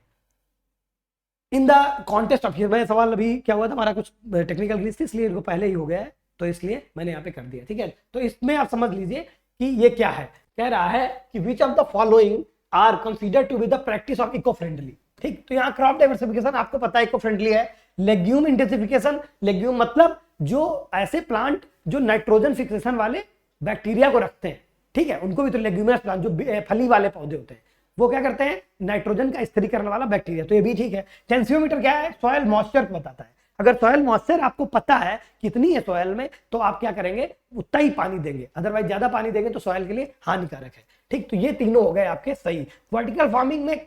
इन द कॉन्टेस्ट ऑफ, ये सवाल अभी क्या हुआ था, हमारा कुछ टेक्निकल ग्लिच थी इसलिए इनको पहले ही हो गया है, तो इसलिए मैंने यहाँ पे कर दिया, ठीक है। तो इसमें आप समझ लीजिए कि ये क्या है। कह रहा है कि which of the following are considered to be the practice of eco friendly, ठीक। तो यहाँ क्रॉप डाइवर्सिफिकेशन आपको पता है इको फ्रेंडली है। लेग्यूम इंटेंसिफिकेशन, लेग्यूम मतलब जो ऐसे प्लांट जो नाइट्रोजन फिक्सेशन वाले बैक्टीरिया को रखते हैं, ठीक है, उनको भी तो लेग्यूमिनस प्लांट, जो फली वाले पौधे होते हैं, वो क्या करते हैं, नाइट्रोजन का स्थिरीकरण वाला बैक्टीरिया, तो ये भी ठीक है। टेंसियोमीटर क्या है, सॉयल मॉइस्चर को बताता है। अगर सॉयल मॉइस्चर आपको पता है कितनी है सॉयल में, तो आप क्या करेंगे, उतना ही पानी देंगे, अदरवाइज ज्यादा पानी देंगे तो सॉयल के लिए हानिकारक है, ठीक। तो ये तीनों हो गए आपके सही। वर्टिकल फार्मिंग में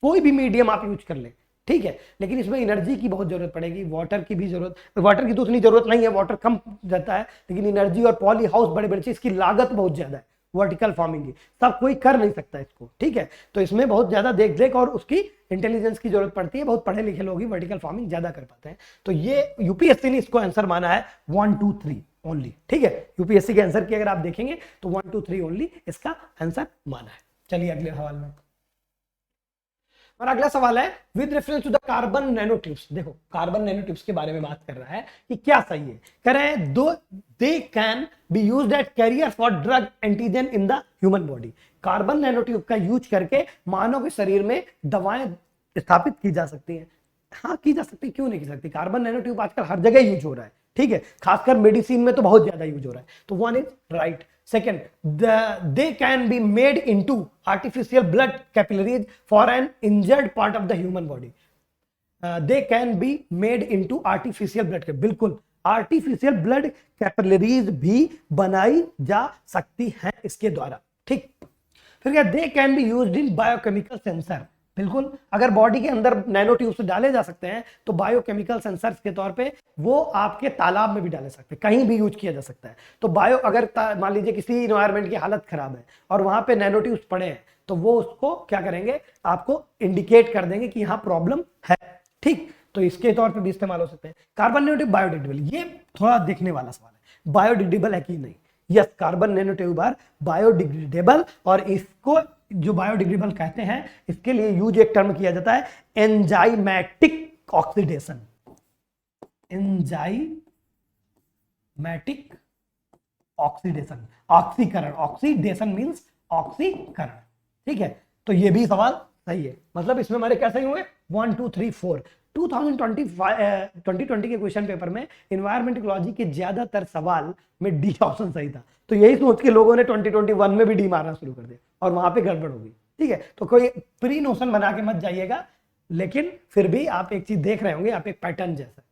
कोई भी मीडियम आप यूज कर ले, ठीक है, लेकिन इसमें एनर्जी की बहुत जरूरत पड़ेगी, वाटर की भी जरूरत, वाटर की तो उतनी जरूरत नहीं है, वाटर कम जाता है, लेकिन एनर्जी और पॉली हाउस बड़े बड़े चीज, इसकी लागत बहुत ज्यादा है वर्टिकल फार्मिंग की, सब कोई कर नहीं सकता इसको, ठीक है। तो इसमें बहुत ज्यादा देख रेख और उसकी इंटेलिजेंस की जरूरत पड़ती है। बहुत पढ़े लिखे लोग ही वर्टिकल फार्मिंग ज्यादा कर पाते हैं। तो ये यूपीएससी ने इसको आंसर माना है 1 2 3 ओनली, ठीक है। यूपीएससी के आंसर की अगर आप देखेंगे तो 1 2 3 ओनली इसका आंसर माना है। चलिए अगले सवाल में, और अगला सवाल है with reference to the carbon nano tubes. देखो, कार्बन नैनो ट्यूब्स के बारे में बात कर रहा है कि क्या सही है। कह रहे हैं they can be used as carrier for drug antigen in the human body. Carbon nano tube का यूज करके मानव के शरीर में दवाएं स्थापित की जा सकती हैं। हाँ, की जा सकती, क्यों नहीं की सकती। कार्बन नैनो ट्यूब आजकल हर जगह यूज हो रहा है, ठीक है, खासकर मेडिसिन में तो बहुत ज्यादा यूज हो रहा है। तो 1 is right. Second, they can be made into artificial blood capillaries for an injured part of the human body. They can be made into artificial blood capillaries. बिल्कुल, artificial blood capillaries भी बनाई जा सकती हैं इसके द्वारा, ठीक। फिर क्या, they can be used in biochemical sensor. बिल्कुल, अगर बॉडी के अंदर नैनो ट्यूब्स डाले जा सकते हैं तो बायोकेमिकल सेंसर्स के तौर पे वो आपके तालाब में भी डाले सकते हैं, कहीं भी यूज किया जा सकता है। तो बायो अगर मान लीजिए किसी इन्वायरमेंट की हालत खराब है और वहां पे नैनो ट्यूब्स पड़े हैं तो वो उसको क्या करेंगे, आपको इंडिकेट कर देंगे कि यहाँ प्रॉब्लम है। ठीक, तो इसके तौर पे भी इस्तेमाल हो सकते हैं। कार्बन नैनो ट्यूब बायोडिग्रेडेबल, ये थोड़ा देखने वाला सवाल है, बायोडिग्रेडेबल है कि नहीं। Yes, carbon nano tube are biodegradable, और इसको जो बायोडिग्रेडेबल कहते हैं इसके लिए यूज एक टर्म किया जाता है, एंजाइमेटिक ऑक्सीडेशन। एंजाइमेटिक ऑक्सीडेशन, ऑक्सीकरण, ऑक्सीडेशन मींस ऑक्सीकरण। ठीक है, तो ये भी सवाल सही है। मतलब इसमें हमारे क्या सही हुए, 1 2 3 4। 2020 के क्वेश्चन पेपर में इन्वायरमेंट इकोलॉजी के ज्यादातर सवाल में डी ऑप्शन सही था, तो यही सोच के लोगों ने 2021 में भी डी मारना शुरू कर दिया और वहां पे गड़बड़ हो गई। ठीक है, तो कोई प्री नोशन बना के मत जाइएगा, लेकिन फिर भी आप एक चीज देख रहे होंगे, आप एक पैटर्न जैसा।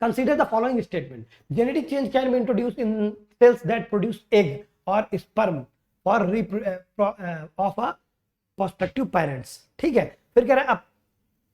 Consider the following statement, genetic change can be introduced in cells that produce egg और sperm for of a prospective parents. ठीक है, फिर कह रहा है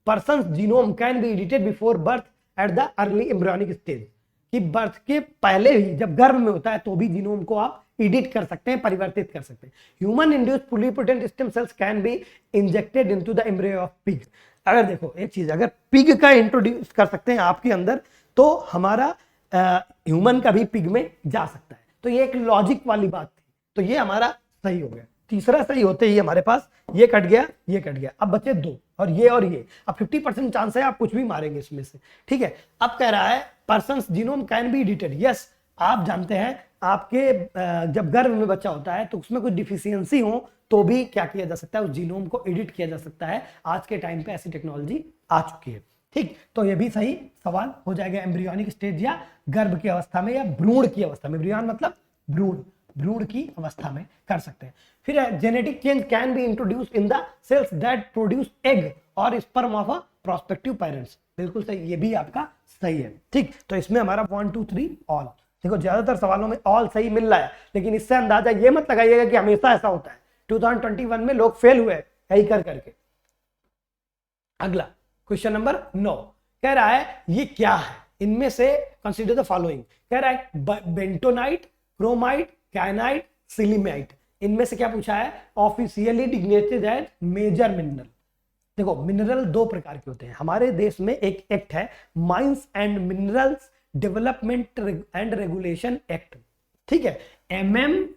persons genome can be edited before birth at the early embryonic stage, कि birth के पहले ही जब गर्भ में होता है तो भी जीनोम को आप एडिट कर सकते हैं, परिवर्तित कर सकते हैं। Human induced pluripotent stem cells can be injected into the embryo of pig. अगर देखो एक चीज, अगर पिग का इंट्रोड्यूस कर सकते हैं आपके अंदर तो हमारा ह्यूमन का भी पिग में जा सकता है। तो ये एक लॉजिक वाली बात थी, तो ये हमारा सही हो गया। तीसरा सही होते ही हमारे पास ये कट गया, ये कट गया, अब बचे दो, और ये और ये। अब 50% चांस है आप कुछ भी मारेंगे इसमें से। ठीक है, अब कह रहा है persons genome can be edited. Yes, आप जानते हैं आपके जब गर्भ में बच्चा होता है तो उसमें कुछ डिफिशियंसी हो तो भी क्या किया जा सकता है, उस जीनोम को एडिट किया जा सकता है। आज के टाइम पे ऐसी टेक्नोलॉजी आ चुकी है। ठीक, तो ये भी सही सवाल हो जाएगा, एम्ब्रियोनिक स्टेज या गर्भ की अवस्था में या भ्रूण की अवस्था में। एम्ब्रियन मतलब भ्रूण, भ्रूण की अवस्था में कर सकते हैं। फिर genetic change can be introduced in the cells that produce egg और sperm of a prospective parents. बिल्कुल सही, ये भी आपका सही है। ठीक, तो इसमें हमारा 1 2 3 ऑल। देखो ज्यादातर सवालों में ऑल सही मिल रहा है, लेकिन इससे अंदाजा ये मत लगाइएगा कि हमेशा ऐसा होता है। 2021 में लोग फेल हुए यही कर करके। अगला क्वेश्चन नंबर 9 कह रहा है ये क्या है, इनमें से कंसीडर द फॉलोइंग। कह रहा है बेंटोनाइट, क्रोमाइट, कैनाइट, सिलिमाइट, इनमें से क्या पूछा है, ऑफिशियली डिग्नेटेड एज मेजर मिनरल। देखो मिनरल दो प्रकार के होते हैं हमारे देश में, एक एक्ट है mines and minerals development and regulation act. ठीक है, MMDR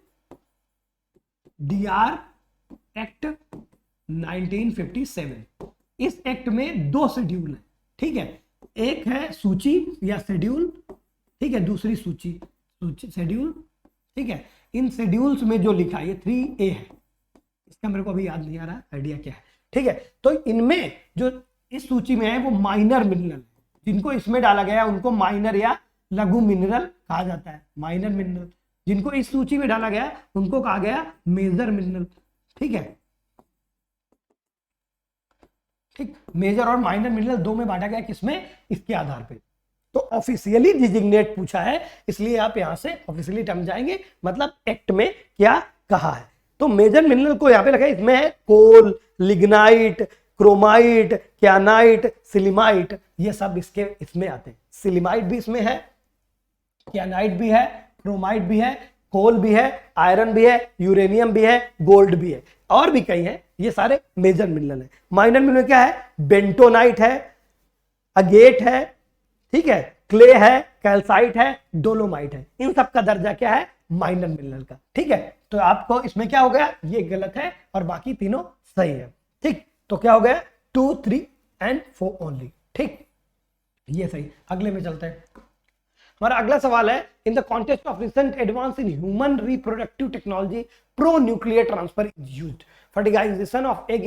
एक्ट 1957। इस एक्ट में दो शेड्यूल है। ठीक है, एक है सूची या शेड्यूल, ठीक है, दूसरी सूची शेड्यूल। ठीक है, इन शेड्यूल्स में जो लिखा है ये 3A है, इसका मेरे को अभी याद नहीं आ रहा आइडिया क्या है। ठीक है, तो इनमें जो इस सूची में है वो माइनर मिनरल, जिनको इसमें डाला गया उनको माइनर या लघु मिनरल कहा जाता है। माइनर मिनरल जिनको इस सूची में डाला गया उनको कहा गया मेजर मिनरल। ठीक है, ठीक, मेजर और माइनर मिनरल दो में बांटा गया, किसमें, इसके आधार पे। तो ऑफिशियली डिजिग्नेट पूछा है, इसलिए आप यहां से ऑफिशियली टर्म जाएंगे, मतलब एक्ट में क्या कहा है। तो मेजर मिनरल को यहां पे लगा, इसमें है कोल, लिग्नाइट, क्रोमाइट, क्यानाइट, सिलिमाइट, ये सब इसके इसमें आते हैं। सिलिमाइट भी इसमें है, क्यानाइट भी है, क्रोमाइट भी है, कोल भी है, आयरन भी है, यूरेनियम भी है, गोल्ड भी है, और भी कई है। ये सारे मेजर मिनरल है। माइनर मिनरल क्या है, बेंटोनाइट है, अगेट है, ठीक है, क्ले है, कैल्साइट है, डोलोमाइट है। इन सब का दर्जा क्या है, माइनर मिनरल का। ठीक है, तो आपको इसमें क्या हो गया, ये गलत है और बाकी तीनों सही है। ठीक, तो क्या हो गया, 2 3 एंड 4 ओनली। ठीक, ये सही। अगले में चलते हैं। हमारा अगला सवाल है, in the context of recent advance in human reproductive technology pro nuclear transfer is used, fertilization of egg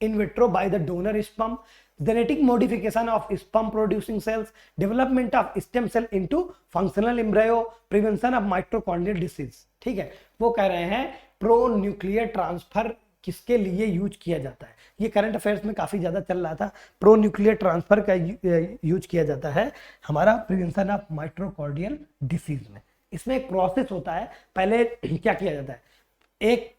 in vitro by the donor sperm, genetic modification of sperm producing cells, development of stem cell into functional embryo, prevention of mitochondrial disease। ठीक है, वो कह रहे हैं pro nuclear transfer किसके लिए use किया जाता है। ये करंट अफेयर्स में काफी ज्यादा चल रहा था। प्रो न्यूक्लियर ट्रांसफर का यूज किया जाता है हमारा प्रिवेंशन ऑफ माइटोकॉन्ड्रियल डिसीज में। इसमें एक प्रोसेस होता है, पहले क्या किया जाता है, एक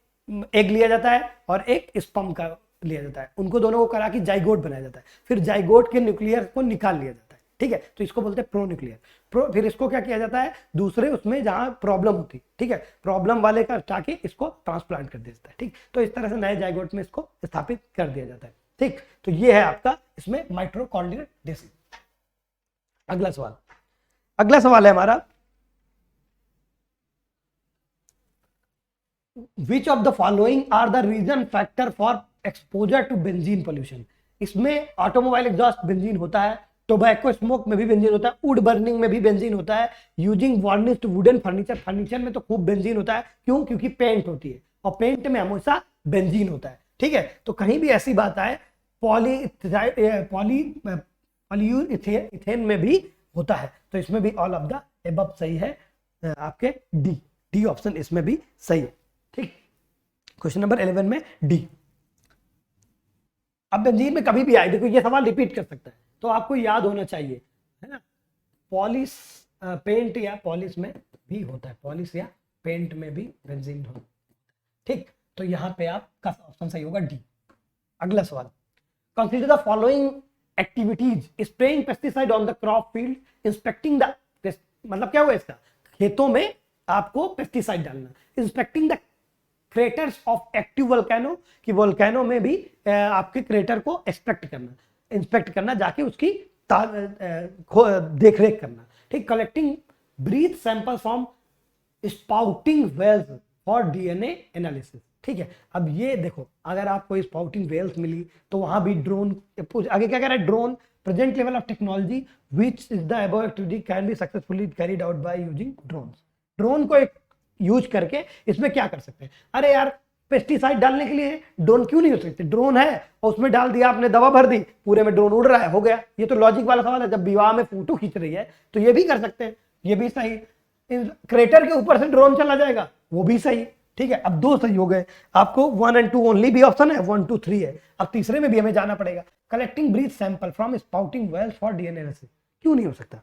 एग लिया जाता है और एक स्पर्म का लिया जाता है, उनको दोनों को करा के जाइगोट बनाया जाता है, फिर जाइगोट के न्यूक्लियर को निकाल लिया जाता है, ठीक है, तो इसको बोलते हैं प्रो न्यूक्लियर। फिर इसको क्या किया जाता है, दूसरे उसमें जहां प्रॉब्लम होती, ठीक है, प्रॉब्लम वाले का हटा के इसको ट्रांसप्लांट कर दिया जाता है, ठीक, तो इस तरह से नए जाइगोट में इसको स्थापित कर दिया जाता है, ठीक। तो ये है आपका इसमें माइटोकॉन्ड्रियल डिसीज। अगला सवाल है हमारा, Which of the following are the reason factor for exposure to benzene pollution? इसमें ऑटोमोबाइल एग्जॉस्ट बेंजीन होता है, टोबैको स्मोक में भी बेंजीन होता है, वुड बर्निंग में भी बेंजीन होता है, using varnish to wooden furniture, furniture में तो खूब बेंजीन होता है, क्यों, क्योंकि पेंट होती है और पेंट में हमेशा बेंजीन होता है, ठीक है। तो कहीं भी ऐसी बात आए, पॉलीयूरेथेन में भी होता है, तो इसमें भी ऑल ऑफ द एबव सही है, आपके डी ऑप्शन इसमें भी सही है, ठीक। क्वेश्चन नंबर 11 में डी। अब बेंजीन में कभी भी आए, देखो ये सवाल रिपीट कर सकता है, तो आपको याद होना चाहिए, है ना, पॉलिश पेंट या पॉलिश में भी होता है, पॉलिश या पेंट में भी बेंजीन होता है, ठीक। तो यहां पे आपका ऑप्शन सही होगा डी। अगला सवाल, consider the following activities, spraying pesticide on the crop field, inspecting the, मतलब क्या हुआ इसका, खेतों में आपको पेस्टिसाइड डालना, inspecting the craters of active volcano, कि वोल्केनो में भी आपके क्रेटर को इंस्पेक्ट करना जाके उसकी देखरेख करना, ठीक। Collecting breath sample from spouting whales for DNA analysis, ठीक है। अब ये देखो, अगर आपको स्पाउटिंग वेल्स मिली तो वहां भी ड्रोन, आगे क्या कह रहा है, drone present level of technology which is the above activity can be successfully carried out by using drones. Drone को एक यूज करके इसमें क्या कर सकते हैं, अरे यार पेस्टिसाइड डालने के लिए ड्रोन क्यों नहीं हो सकते, ड्रोन है और उसमें डाल दिया आपने, दवा भर दी, पूरे में ड्रोन उड़ रहा है, हो गया। ये तो लॉजिक वाला सवाल है, जब विवाह में फोटो खींच रही है तो ये भी कर सकते हैं, ये भी सही। क्रेटर के ऊपर से ड्रोन चला जाएगा, वो भी सही, ठीक है। अब दो सही हो गए, आपको 1 और 2 ओनली भी ऑप्शन है, 1 2 3 है, अब तीसरे में भी हमें जाना पड़ेगा। Collecting breath sample from spouting whales for DNA analysis, क्यों नहीं हो सकता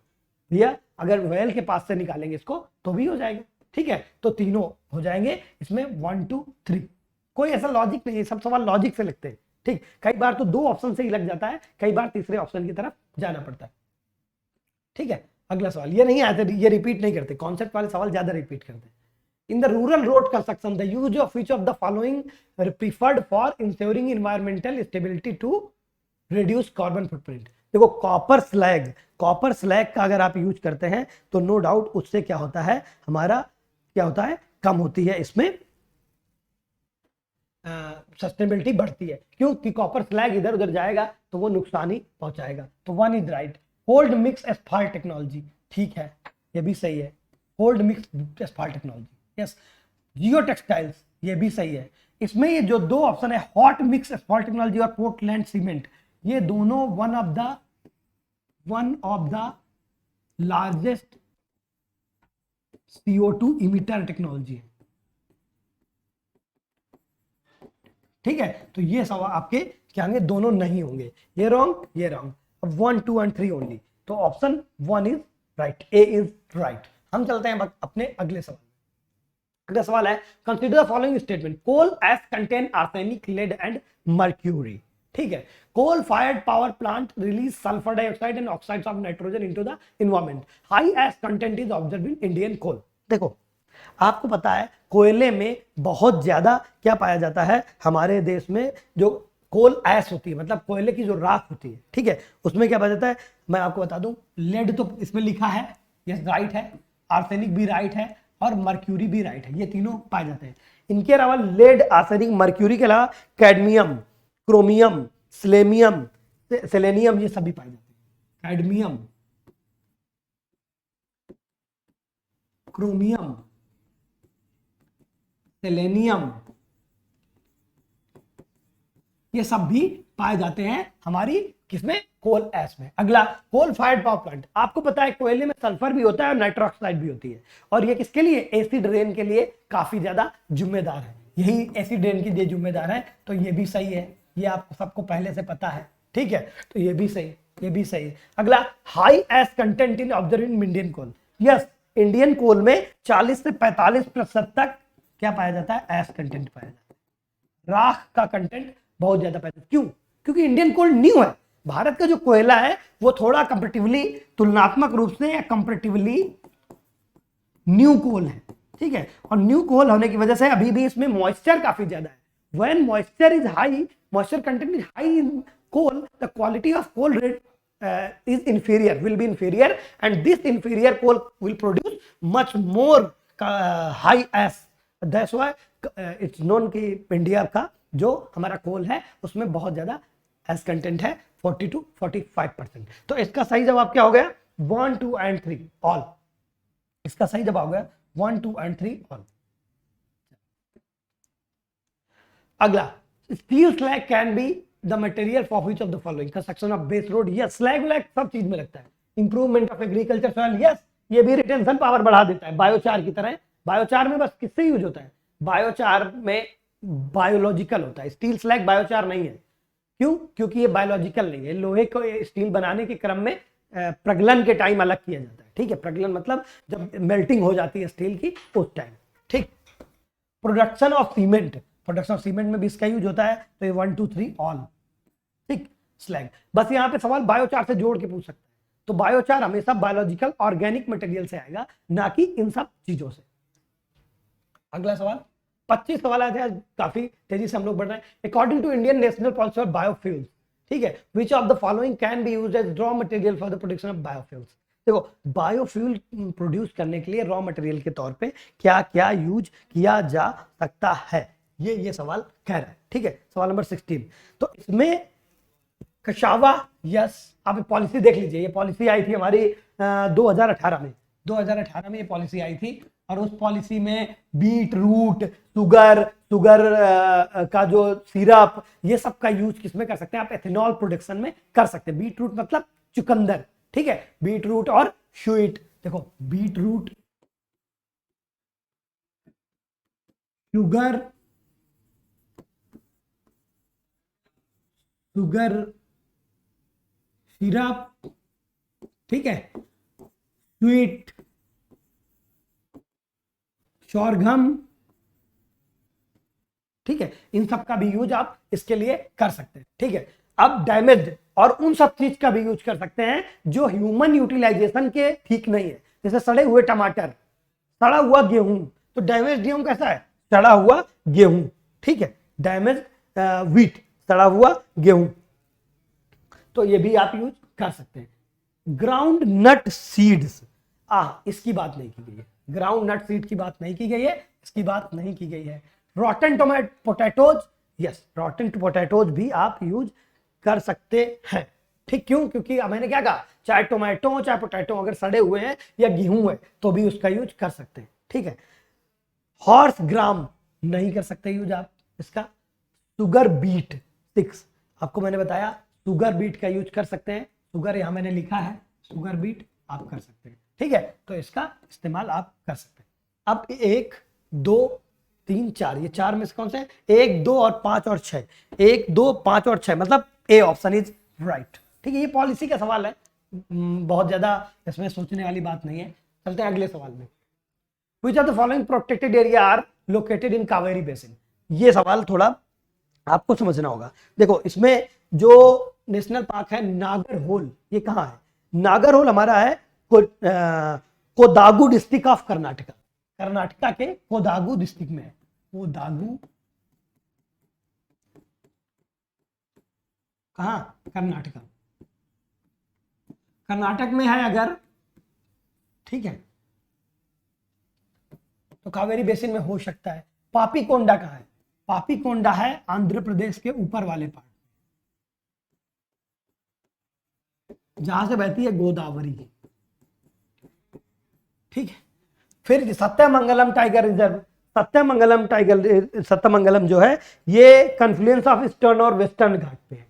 भैया, अगर वेल के पास से निकालेंगे इसको तो भी हो जाएगा, ठीक है। तो तीनों हो जाएंगे इसमें 1 2 3, कोई ऐसा लॉजिक नहीं है, सब सवाल लॉजिक से लिखते हैं, ठीक। कई बार तो 2 ऑप्शन से ही लग जाता है, कई बार तीसरे ऑप्शन की तरफ जाना पड़ता है, ठीक है। अगला सवाल, ये नहीं आते, ये रिपीट नहीं करते, कॉन्सेप्ट वाले सवाल ज्यादा रिपीट करते हैं। In the rural road construction the use of which of the following preferred for ensuring environmental stability to reduce carbon footprint. देखो कॉपर स्लैग का अगर आप यूज करते हैं तो नो डाउट उससे क्या होता है, हमारा क्या होता है, कम होती है, इसमें सस्टेनेबिलिटी बढ़ती है, क्योंकि कॉपर स्लैग इधर उधर जाएगा तो वो नुकसान ही पहुंचाएगा। तो 1 is right. Cold mix asphalt technology, ठीक है, ये भी सही है, cold mix asphalt technology, yes. Geo textiles, ये भी सही है। इसमें ये जो 2 ऑप्शन है, हॉट मिक्स एस्फाल्ट टेक्नोलॉजी और पोर्टलैंड सीमेंट, ये दोनों one of the largest CO2 emitter technology है, ठीक है। तो ये सवाल आपके क्या होंगे, दोनों नहीं होंगे, ये रॉन्ग ये रॉन्ग। अब 1 2 और 3 ओनली, तो option 1 is right, A is right. हम चलते हैं अपने अगले सवाल। अगला सवाल है, consider the following statement, coal ash contain arsenic, lead and mercury, ठीक है। Coal fired power plant release sulphur dioxide and oxides of nitrogen into the environment, high ash content is observed in Indian coal. देखो आपको पता है कोयले में बहुत ज्यादा क्या पाया जाता है, हमारे देश में जो कोल ऐश होती है, मतलब कोयले की जो राख होती है, ठीक है, उसमें क्या पाया जाता है, मैं आपको बता दूं, लेड तो इसमें लिखा है, यस राइट है, आर्सेनिक भी राइट है और मर्क्यूरी भी राइट है, ये तीनों पाए जाते हैं। इनके अलावा लेड, आर्सेनिक, मर्क्यूरी के अलावा कैडमियम, क्रोमियम, सेलेनियम, ये सभी पाए जाते हैं। कैडमियम, क्रोमियम, सेलेनियम, ये सब भी पाए जाते हैं हमारी किसमें, कोल ऐश में। अगला, कोल फायर्ड पावर प्लांट, आपको पता है कोयले में सल्फर भी होता है और नाइट्रस ऑक्साइड भी होती है, और ये किसके लिए, एसिड रेन के लिए काफी ज्यादा जिम्मेदार है, यही एसिड रेन के लिए जिम्मेदार है, तो ये भी सही है, ये आपको सबको पहले से पता है, ठीक है, तो ये भी सही, ये भी सही है। अगला, high ash content in observe in Indian coal, yes, Indian coal में 40 से 45% तक क्या पाया जाता है, ऐश कंटेंट पाया जाता है, राख का कंटेंट बहुत ज्यादा पैसे। क्यों? क्योंकि इंडियन कोल न्यू है। भारत का जो कोयला है वो थोड़ा कंपैरेटिवली, तुलनात्मक रूप से या कंपैरेटिवली न्यू कोल है, ठीक है। और न्यू कोल होने की वजह से अभी भी इसमें मॉइस्चर काफी ज्यादा है। When moisture is high, moisture content is high in coal, the quality of coal rate is inferior, will be inferior, and this inferior coal will produce much more high as, that's why it's known कि India का जो हमारा कोल है उसमें बहुत ज्यादा S content है, 40 to 45%। तो इसका सही जवाब क्या हो गया? 1, 2 and 3 ऑल। इसका सही जवाब हो गया 1, 2 and 3 ऑल। अगला, steel slag can be the material for which of the following, construction of base road, yes. Slag व्लैग सब चीज में लगता है। Improvement of agriculture soil, yes. ये भी रिटेंशन पावर बढ़ा देता है, बायोचार की तरह। बायोचार में बस किससे यूज होता है? बायोचार में बायोलॉजिकल होता है, स्टील स्लैग बायोचार नहीं है। क्यों? क्योंकि ये बायोलॉजिकल नहीं है। लोहे को स्टील बनाने के क्रम में प्रगलन के टाइम अलग किया जाता है, ठीक है। प्रगलन मतलब जब मेल्टिंग हो जाती है स्टील की उस टाइम, ठीक। Production of cement, production of cement में भी इसका यूज होता है। तो ये 1, 2, 3 ऑल, ठीक। स्लैग, बस यहाँ पे सवाल बायोचार से जोड़ के पूछ सकता है। तो बायोचार हमेशा बायोलॉजिकल ऑर्गेनिक मटेरियल से आएगा, ना कि इन सब चीजों से। अगला सवाल, 25 सवाल आए थे आज, काफी तेजी से हम लोग बढ़ रहे हैं। According to Indian national policy of biofuels, ठीक है, which of the following can be used as raw material for the production of biofuels. देखो, बायोफ्यूल प्रोड्यूस करने के लिए रॉ मटेरियल के तौर पे क्या क्या यूज किया जा सकता है, ये सवाल कह रहा है, ठीक है। सवाल नंबर 16। तो इसमें कशावा, यस। आप पॉलिसी देख लीजिए, ये पॉलिसी आई थी हमारी 2018 में। 2018 में ये पॉलिसी आई थी, और उस पॉलिसी में बीट रूट, सुगर का जो सिरप, ये सब का यूज किसमें कर सकते हैं? आप एथेनॉल प्रोडक्शन में कर सकते हैं। बीट रूट मतलब चुकंदर, ठीक है। बीट रूट और स्वीट, देखो बीट रूट, शुगर सिरप, ठीक है, स्वीट, शोरगम, ठीक है। इन सब का भी यूज आप इसके लिए कर सकते हैं, ठीक है। अब डैमेज्ड और उन सब चीज का भी यूज कर सकते हैं जो ह्यूमन यूटिलाइजेशन के ठीक नहीं है, जैसे सड़े हुए टमाटर, सड़ा हुआ गेहूं। तो डैमेज गेहूं कैसा है? सड़ा हुआ गेहूं, ठीक है। डैमेज व्हीट, सड़ा हुआ गेहूं, तो ये भी आप यूज कर सकते हैं। ग्राउंड नट सीड्स, इसकी बात नहीं की गई है। ग्राउंड नट सीड की बात नहीं की गई है, इसकी बात नहीं की गई है। रॉटन पोटैटोज, यस, रॉटन पोटैटोज भी आप यूज कर सकते हैं, ठीक। क्यों? क्योंकि मैंने क्या कहा, चाहे टोमेटो चाहे पोटैटो अगर सड़े हुए हैं या गेहूं है तो भी उसका यूज कर सकते हैं, ठीक है। हॉर्स ग्राम नहीं कर सकते यूज आप इसका। शुगर बीट 6, आपको मैंने बताया शुगर बीट का यूज कर सकते हैं। शुगर यहां मैंने लिखा है, शुगर बीट आप कर सकते हैं, ठीक है। तो इसका इस्तेमाल आप कर सकते हैं। अब 1, 2, 3, 4, ये 4 में से कौन से हैं? 1, 2 और 5 और 6। 1, 2, 5 और 6 मतलब ए ऑप्शन इज राइट, ठीक है। ये पॉलिसी का सवाल है, बहुत ज्यादा इसमें सोचने वाली बात नहीं है। चलते हैं अगले सवाल में। Which of the following protected area are located in Kaveri basin? ये सवाल थोड़ा आपको समझना होगा। देखो, इसमें जो नेशनल पार्क है नागरहोल, ये कहाँ है? नागरहोल हमारा है कोडागु डिस्ट्रिक्ट ऑफ कर्नाटका। कर्नाटका के कोडागु डिस्ट्रिक्ट में है। कोडागु कहाँ? कर्नाटका, कर्नाटक में है अगर, ठीक है, तो कावेरी बेसिन में हो सकता है। पापीकोंडा कहाँ है? पापीकोंडा है आंध्र प्रदेश के ऊपर वाले पार्ट, जहां से बहती है गोदावरी, ठीक है। फिर सत्यमंगलम टाइगर रिजर्व, सत्यमंगलम जो है ये कन्फ्लुएंस ऑफ ईस्टर्न और वेस्टर्न घाट पे है।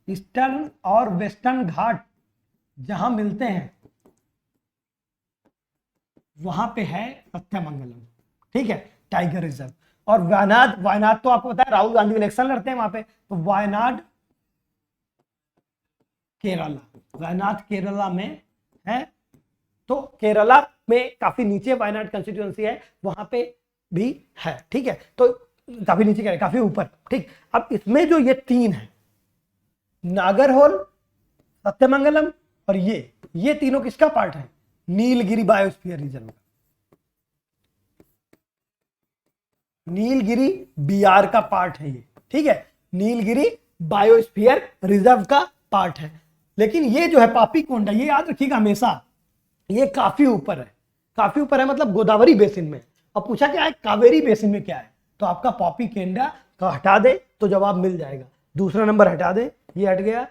ईस्टर्न और वेस्टर्न घाट जहां मिलते हैं वहां पे है सत्यमंगलम, ठीक है, टाइगर रिजर्व। और वायनाड तो आपको पता है राहुल गांधी इलेक्शन लड़ते हैं वहां पे, तो वायनाड केरला में है। तो केरला में काफी नीचे वायनाड कंस्टिट्यूएंसी है, वहां पे भी है, ठीक है। तो काफी नीचे कह रहे, काफी ऊपर। ठीक, अब इसमें जो ये 3 है, नागरहोल, सत्यमंगलम और ये तीनों किसका पार्ट है? नीलगिरी बायोस्फीयर रीजन का। नीलगिरी बीआर का पार्ट है ये, ठीक है, नीलगिरी बायोस्फीयर रिजर्व का पार्ट है। लेकिन ये जो है पापीकोंडा, ये याद रखिएगा हमेशा, ये काफी ऊपर है। काफी ऊपर है मतलब गोदावरी बेसिन में। अब पूछा क्या है कावेरी बेसिन में क्या है, तो आपका पापीकोंडा का हटा दे तो जवाब मिल जाएगा। दूसरा नंबर हटा दे, ये हट गया,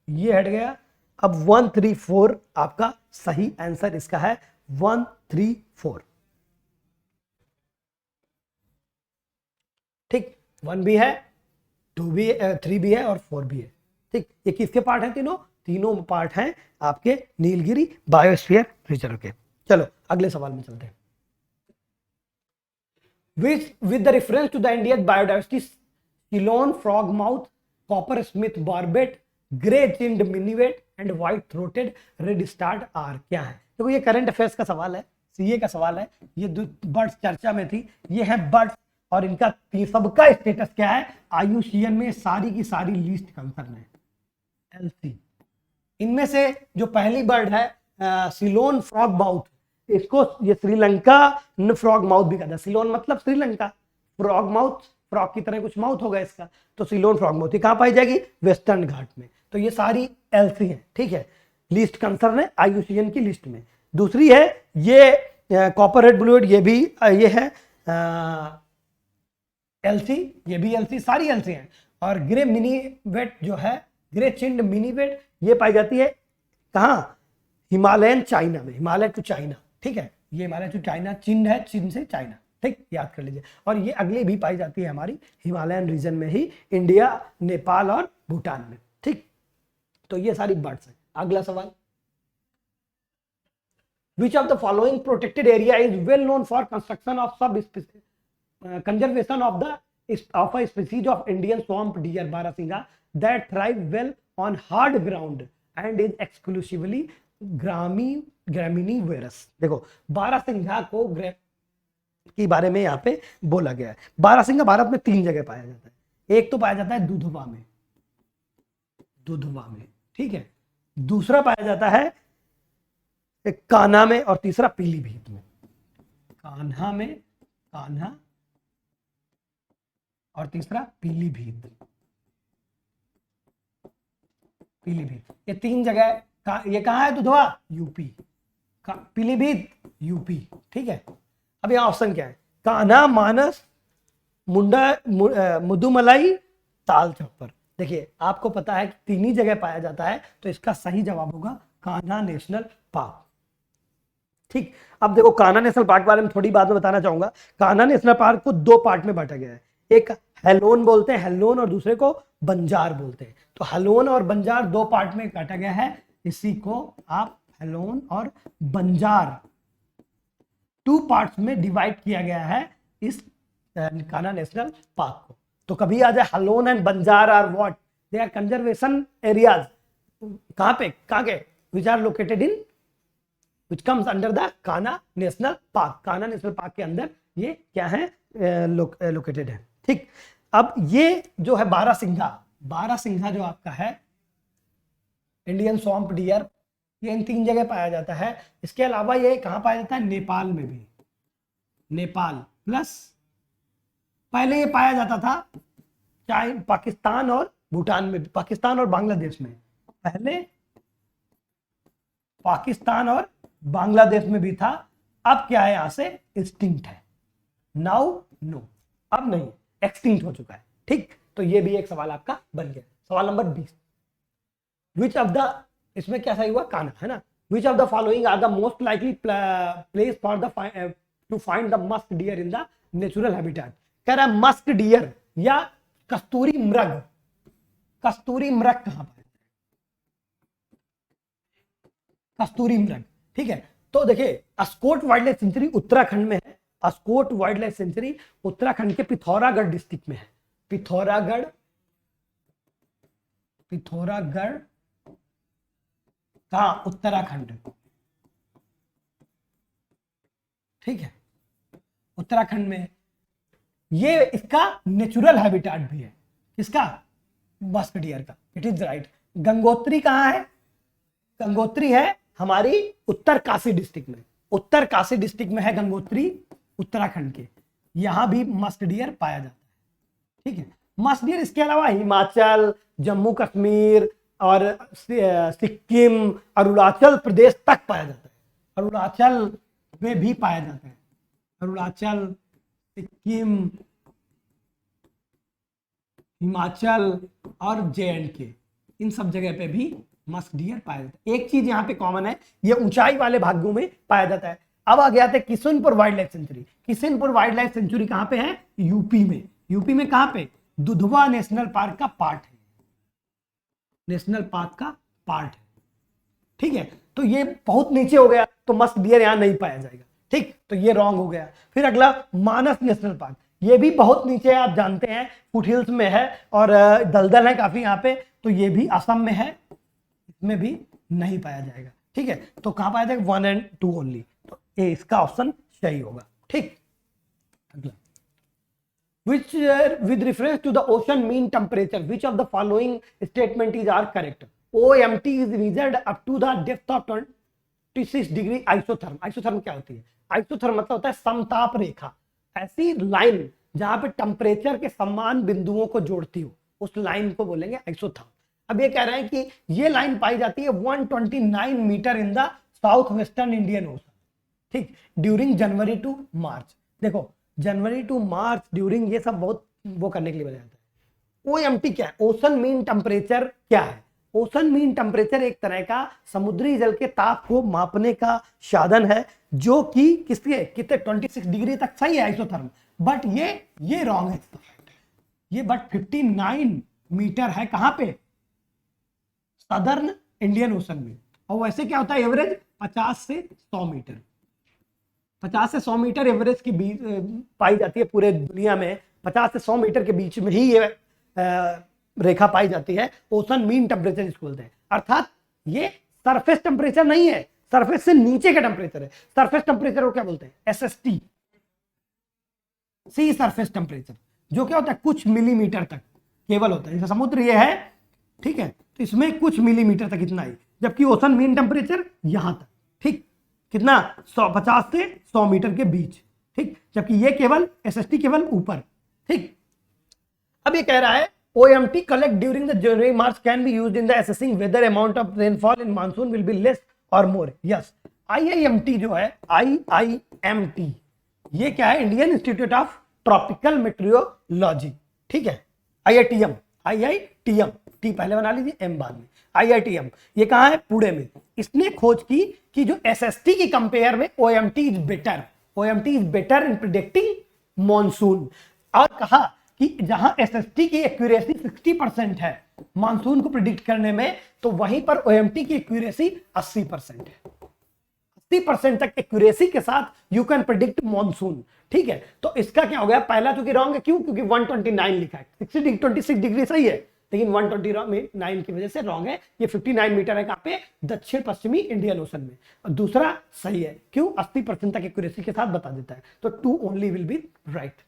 ये हट गया। अब 1 3 4 आपका सही आंसर इसका है 1 3 4। ठीक, 1 भी है, 2 भी 3 भी है और 4 भी है। ठीक, ये किसके पार्ट है? तीनों पार्ट हैं आपके नीलगिरी बायोस्फीयर रिजर्व के। चलो अगले सवाल में चलते हैं। with the reference to the Indian biodiversity, Ceylon frogmouth, copper-smith barbet, grey-chinned minivet and white-throated redstart are क्या है? देखो ये करंट अफेयर्स का सवाल है, सीए का सवाल है। ये बर्ड्स चर्चा में थी, ये है बर्ड्स और इनका सबका स्टेटस क्या है? आईयूसीएन में सारी की सारी लिस्ट कंसर्न है, एलसी। इनमें से जो पहली बर्ड है सिलोन फ्रॉग माउथ, इसको ये श्रीलंका फ्रॉग माउथ भी कहता है। सिलोन मतलब श्रीलंका, फ्रॉग माउथ फ्रॉग की तरह कुछ माउथ होगा इसका, तो सिलोन फ्रॉग माउथ कहां पाई जाएगी? वेस्टर्न घाट में। तो ये सारी एलसी है, ठीक है, लिस्ट कंसर्न है आईयूसीएन की लिस्ट में। दूसरी है ये कॉपर रेड ब्लूहेड, ये भी ये है एलसी, ये भी एलसी, सारी एलसी है। और ग्रे मिनी वेट जो है, ग्रे चिंड मिनी वेट, ये पाई जाती है कहां? हिमालयन चाइना में, हिमालय टू चाइना, ठीक है, ये हिमालय टू चाइना, चीन है, चीन से चाइना, ठीक, याद कर लीजिए। और ये अगली भी पाई जाती है हमारी हिमालयन रीजन में ही, इंडिया, नेपाल और भूटान में, ठीक। तो ये सारी बर्ड्स है। अगला सवाल, which of the following protected area is well known for construction of conservation of a species of Indian swamp deer Barasingha that thrive well on hard ground and is exclusively ग्रामीनिवर्स। देखो बारासिंघा को के बारे में यहाँ पे बोला गया है। बारासिंघा भारत में 3 जगह पाया जाता है। एक तो पाया जाता है दुधवा में, ठीक है, दूसरा पाया जाता है कान्हा में और तीसरा पीलीभीत में। कान्हा में, कान्हा और तीसरा पीलीभीत, ये 3 जगह। ये कहां है दुधवा? यूपी। पीलीभीत यूपी, ठीक है। अब यहां ऑप्शन क्या है? कान्हा, मानस, मुदुमलाई, ताल चप्पर। देखिए आपको पता है कि 3 ही जगह पाया जाता है, तो इसका सही जवाब होगा कान्हा नेशनल पार्क, ठीक। अब देखो कान्हा नेशनल पार्क के बारे में थोड़ी बात में बताना चाहूंगा। कान्हा नेशनल पार्क को 2 पार्ट में बांटा गया है, एक हेलोन बोलते हैं, हेलोन, और दूसरे को बंजार बोलते हैं। तो हेलोन और बंजार 2 पार्ट में काटा गया है, इसी को आप हेलोन और बंजार 2 पार्ट्स में डिवाइड किया गया है इस कान्हा नेशनल पार्क को। तो कभी आ जाए Halon and Banjar are what? They are conservation areas. कहां पे? कहां के? Which are located in, which comes under the Kanha national park. Kanha national park के अंदर ये क्या है? लोकेटेड है, ठीक। अब ये जो है बारासिंघा जो आपका है इंडियन स्वैम्प डियर, ये इन 3 जगह पाया जाता है। इसके अलावा ये कहां पाया जाता है? नेपाल में भी, नेपाल प्लस पहले ये पाया जाता था चाहे पाकिस्तान और भूटान में, पाकिस्तान और बांग्लादेश में। पहले पाकिस्तान और बांग्लादेश में भी था, अब क्या है? यहां से एक्सटिंक्ट है, नाउ नो, अब नहीं, एक्सटिंक्ट हो चुका है, ठीक। तो ये भी एक सवाल आपका बन गया। सवाल नंबर 20, विच ऑफ द, इसमें क्या सही हुआ? कान्हा, है ना। Which of the following are the most likely place for the to find the musk deer in the natural habitat? कह रहा है मस्क डियर या कस्तूरी मृग। कस्तूरी मृग कहां पर? कस्तूरी मृग, ठीक है। तो देखिए Askot wild life sanctuary Uttarakhand में है। Askot wild life sanctuary Uttarakhand के पिथौरागढ़ डिस्ट्रिक्ट में है। पिथौरागढ़ कहां? उत्तराखंड, ठीक है, उत्तराखंड में। ये इसका नेचुरल हैबिटेट भी है, किसका, मस्क डियर का। It is right. गंगोत्री कहाँ है, गंगोत्री है हमारी उत्तरकाशी डिस्ट्रिक्ट में, उत्तरकाशी डिस्ट्रिक्ट में है गंगोत्री, उत्तराखंड के। यहां भी मस्क डियर पाया जाता है, ठीक है। मस्क डियर इसके अलावा हिमाचल, जम्मू कश्मीर और सिक्किम, अरुणाचल प्रदेश तक पाया जाता है, अरुणाचल में भी पाया जाता है, अरुणाचल, सिक्किम, हिमाचल और JNK, इन सब जगह पे भी मस्क डियर पाया जाता है। एक चीज यहाँ पे कॉमन है, ये ऊंचाई वाले भागों में पाया जाता है। अब आ गया था Kishanpur wild life sanctuary. Kishanpur wild life sanctuary कहां पे है, यूपी में। यूपी में कहां पे, दुधवा नेशनल पार्क का पार्ट है, नेशनल पार्क का पार्ट है, ठीक है। तो ये बहुत नीचे हो गया, तो मस्क डियर यहां नहीं पाया जाएगा, ठीक, तो ये रॉन्ग हो गया। फिर अगला मानस नेशनल पार्क, ये भी बहुत नीचे है, आप जानते हैं फुटहिल्स में है और दलदल है काफी यहाँ पे, तो ये भी असम में है, इसमें भी नहीं पाया जाएगा, ठीक है। तो कहां पाया जाएगा, 1 और 2 ओनली, तो ये इसका ऑप्शन सही होगा, ठीक। अगला, which with reference to the ocean mean temperature, which of the following statement is are correct? OMT is measured up to the depth of 26 degree isotherm. Isotherm क्या होती है, आइसोथर्म मतलब होता है समताप रेखा, ऐसी लाइन जहां पे टेम्परेचर के समान बिंदुओं को जोड़ती हो, उस लाइन को बोलेंगे आइसोथर्म। अब ये कह रहे हैं कि ये लाइन पाई जाती है 129 metre in the south western Indian ocean, ठीक, ड्यूरिंग जनवरी टू मार्च। देखो जनवरी टू मार्च ड्यूरिंग, ये सब बहुत वो करने के लिए बताया जाता है। OMT क्या है, ओशन मीन टेम्परेचर क्या है, ओशन मीन टेम्परेचर एक तरह का समुद्री जल के ताप को मापने का साधन है, जो कि किसके कितने 26 डिग्री तक सही है आइसोथर्म, बट ये रॉन्ग है, ये बट 59 मीटर है कहां पे, सदर्न इंडियन ओशन में। और वैसे क्या होता है एवरेज 50 से 100 मीटर, 50 से 100 मीटर एवरेज की बीच पाई जाती है पूरे दुनिया में, 50 से 100 मीटर के बीच में ही ये रेखा पाई जाती है, ओशन मीन टेम्परेचर इसको बोलते हैं। अर्थात ये सरफेस टेम्परेचर नहीं है, सरफेस से नीचे का टेम्परेचर है। सरफेस टेम्परेचर को क्या बोलते हैं, SST, सी सरफेस टेम्परेचर, जो क्या होता है कुछ मिलीमीटर तक केवल होता है। जैसे समुद्र ये है, ठीक है, तो इसमें कुछ मिलीमीटर तक इतना ही, जबकि ओशन मीन टेम्परेचर यहां तक, ठीक, कितना 150 से 100 मीटर के बीच, ठीक, जबकि ये केवल SST केवल ऊपर, ठीक। अब ये कह रहा है OMT collect during the January March can be used in the assessing whether amount of rainfall in monsoon will be less or more. Yes, IIMT जो है, IIMT ये क्या है, Indian institute of tropical meteorology, ठीक है। IITM, IITM, T पहले बना लीजिए, M बाद में, IITM ये कहाँ है, पुणे में। इसने खोज की कि जो SST की कंपेयर में OMT is better, OMT is better in predicting monsoon, और कहा कि जहां SST की एक्यूरेसी 60% है मानसून को प्रिडिक्ट करने में, तो वहीं पर OMT की एक्यूरेसी 80% है। 80% तक एक्यूरेसी के साथ यू कैन प्रिडिक्ट मॉनसून, ठीक है। तो इसका क्या हो गया, पहला चूंकि रॉन्ग है, क्यों, क्योंकि 129 लिखा है, 26 डिग्री सही है, लेकिन 129 की वजह से रॉन्ग है। ये 59 मीटर है कहां पे, दक्षिण पश्चिमी इंडियन ओशन में। और दूसरा सही है, क्यों, 80% तक एक्यूरेसी के साथ बता देता है, तो 2 ओनली विल बी राइट।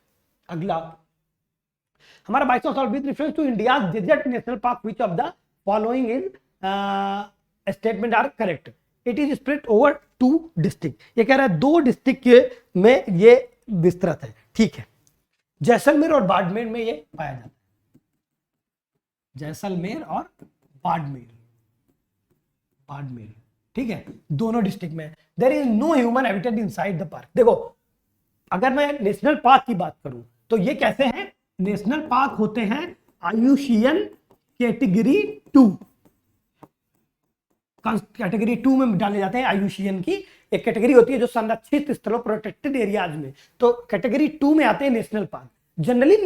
अगला हमारा 22वां सवाल, with reference to India desert national park which of the following is statement are correct, it is spread over 2 district. ये कह रहा है 2 डिस्ट्रिक्ट में ये विस्तृत है, ठीक है। जैसलमेर और बाड़मेर में ये पाया जाता है, जैसलमेर और बाड़मेर, बाड़मेर, ठीक है, दोनों डिस्ट्रिक्ट में। There is no human habitat inside the park. देखो अगर मैं नेशनल पार्क की बात करूं तो ये कैसे हैं, नेशनल पार्क होते हैं IUCN कैटेगरी 2, कैटेगरी 2 में डाले जाते हैं। IUCN की एक कैटेगरी होती है जो संरक्षित स्थलों, प्रोटेक्टेड एरियाज में, तो कैटेगरी 2 में आते हैं national park. Generally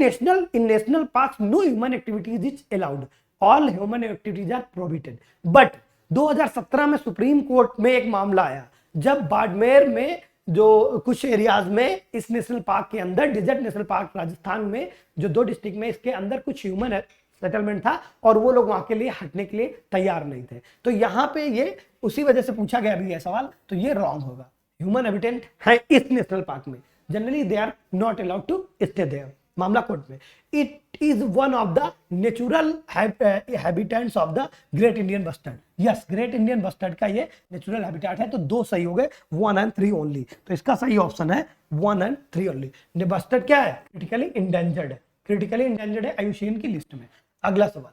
national park no human activities is allowed, all human activities are prohibited. But 2017 में सुप्रीम कोर्ट में एक मामला आया, जब बाड़मेर में जो कुछ एरियाज में इस नेशनल पार्क के अंदर, डेजर्ट नेशनल पार्क राजस्थान में जो 2 डिस्ट्रिक्ट में, इसके अंदर कुछ ह्यूमन सेटलमेंट था और वो लोग वहां के लिए हटने के लिए तैयार नहीं थे। तो यहाँ पे ये उसी वजह से पूछा गया अभी यह सवाल, तो ये रॉन्ग होगा। ह्यूमन हैबिटेट है इस नेशनल पार्क में, generally they are not allowed to stay there. मामला कोर्ट में। It is one of the natural habitats of the great Indian bustard. Yes, great Indian bustard का ये नेचुरल हैबिटेट है। तो 2 सही हो गए, 1 and 3 ओनली। तो इसका सही ऑप्शन है 1 and 3 ओनली। बस्टर्ड क्या है? क्रिटिकली इंडेंजर्ड है, क्रिटिकली इंडेंजर्ड है आईयूसीएन की लिस्ट में। अगला सवाल,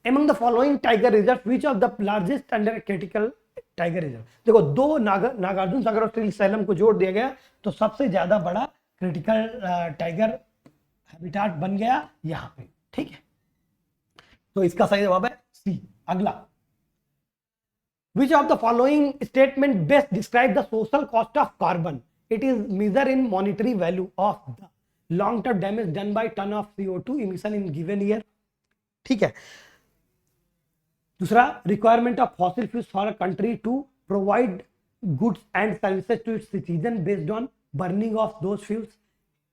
Among the following tiger reserves, which of the largest under critical tiger reserve? देखो, 2 नागार्जुन सागर और श्रीशैलम को जोड़ दिया गया तो सबसे ज्यादा बड़ा क्रिटिकल टाइगर हैबिटेट बन गया यहां पे। ठीक है, तो इसका सही जवाब है सी। अगला, which of the following statement best describe the social cost of carbon? It is measured in monetary value of the long term damage done by ton of CO2 emission in given year। ठीक है, दूसरा, requirement of fossil fuels for a country to provide goods and services to its citizen based on burning of those fuels,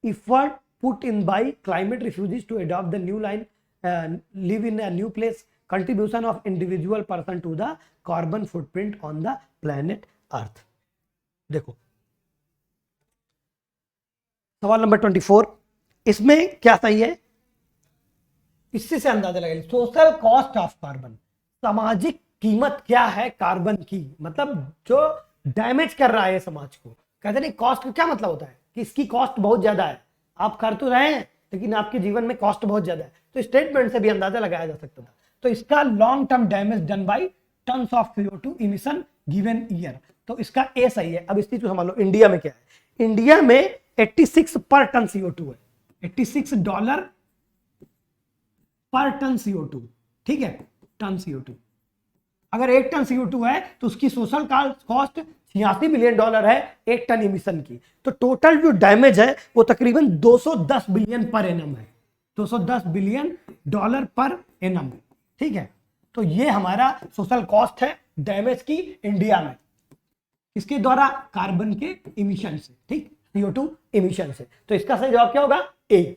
effort put in by climate refugees to adopt the new line, live in a new place, contribution of individual person to the carbon footprint on the planet earth. देखो सवाल number 24, इसमें क्या सही है? इससे से अंदाजा लगाइए, सोशल कॉस्ट ऑफ कार्बन, सामाजिक कीमत क्या है कार्बन की, मतलब जो डैमेज कर रहा है समाज को। कहते नहीं, कॉस्ट का क्या मतलब होता है कि इसकी कॉस्ट बहुत ज्यादा है, आप कर तो रहे हैं लेकिन आपके जीवन में कॉस्ट बहुत ज्यादा है। तो स्टेटमेंट से भी अंदाजा लगाया जा सकता था। तो इसका long term damage done by tons of CO2 emission given year, तो इसका ए सही है। अब इस चीज को समझ लो, इंडिया में क्या है? इंडिया में 86 पर टन CO2 है, $86 पर टन CO2। ठीक है, टन CO2। अगर 1 टन CO2 है तो उसकी सोशल कॉस्ट $86 बिलियन है 1 टन इमिशन की। तो टोटल जो डैमेज है वो तकरीबन 210 बिलियन पर एनम है, $210 बिलियन पर एनम। ठीक है, तो ये हमारा सोशल कॉस्ट है डैमेज की इंडिया में, इसके द्वारा कार्बन के इमिशन से। ठीक, CO2 इमिशन से। तो इसका सही जवाब क्या होगा? ए।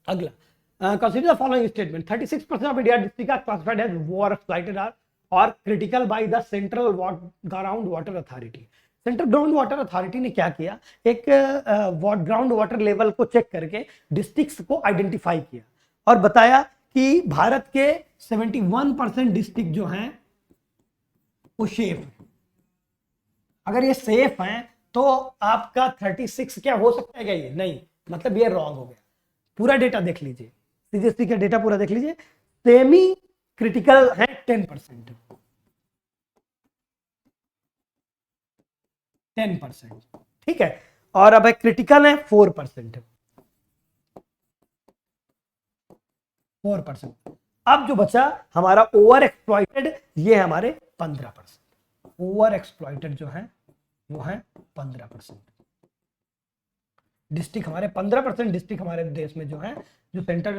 अगला, consider the following statement: 36% of India districts are classified as war exploited or critical by the Central Ground Water Authority। Central ground water authority ने क्या किया? एक ग्राउंड वाटर लेवल को चेक करके डिस्ट्रिक्ट्स को आइडेंटिफाई किया और बताया कि भारत के 71% डिस्ट्रिक्ट जो हैं वो सेफ है। अगर ये सेफ हैं तो आपका 36 क्या हो सकता है क्या? ये नहीं, मतलब ये रॉन्ग हो गया। पूरा डेटा देख लीजिए, सीजीएसटी का डेटा पूरा देख लीजिए। सेमी क्रिटिकल है 10%, 10%। ठीक है, और अब क्रिटिकल है 4%, 4%। अब जो बचा हमारा ओवर एक्सप्लॉइटेड, ये हमारे 15%। ओवर एक्सप्लॉइटेड जो है वो है 15%। डिस्ट्रिक्ट हमारे 15% डिस्ट्रिक्ट हमारे देश में जो है, जो सेंट्रल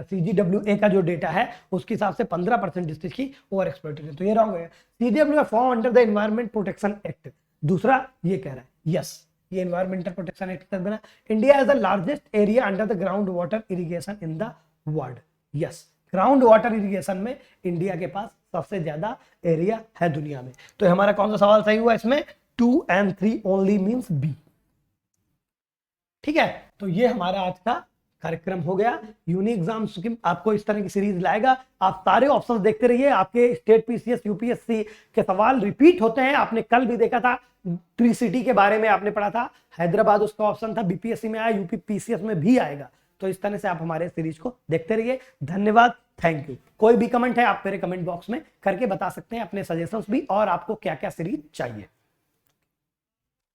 CGWA का जो डेटा है उसके हिसाब से 15% डिस्ट्रिक्ट की ओवर एक्सप्लॉइटेड है। तो ये रॉन्ग है। CGWA form under the environment protection act. दूसरा ये कह रहा है यस, ये एनवायरमेंटल प्रोटेक्शन एक्ट का बना। India is the largest area under the ground water irrigation in the world. Yes, ground water irrigation में इंडिया के पास सबसे ज्यादा एरिया है दुनिया में। तो हमारा कौन सा सवाल सही हुआ इसमें? 2 and 3 ओनली मीन्स बी। ठीक है, तो ये हमारा आज का कार्यक्रम हो गया। यूनी एग्जाम्स की आपको इस तरह की सीरीज लाएगा। आप सारे ऑप्शंस देखते रहिए, आपके स्टेट PCS UPSC के सवाल रिपीट होते हैं। आपने कल भी देखा था, ट्री सिटी के बारे में आपने पढ़ा था, हैदराबाद उसका ऑप्शन था, BPSC में आया, यूपी PCS में भी आएगा। तो इस तरह से आप हमारे सीरीज को देखते रहिए। धन्यवाद, थैंक यू। कोई भी कमेंट है आप मेरे कमेंट बॉक्स में करके बता सकते हैं, अपने सजेशंस भी, और आपको क्या क्या सीरीज चाहिए।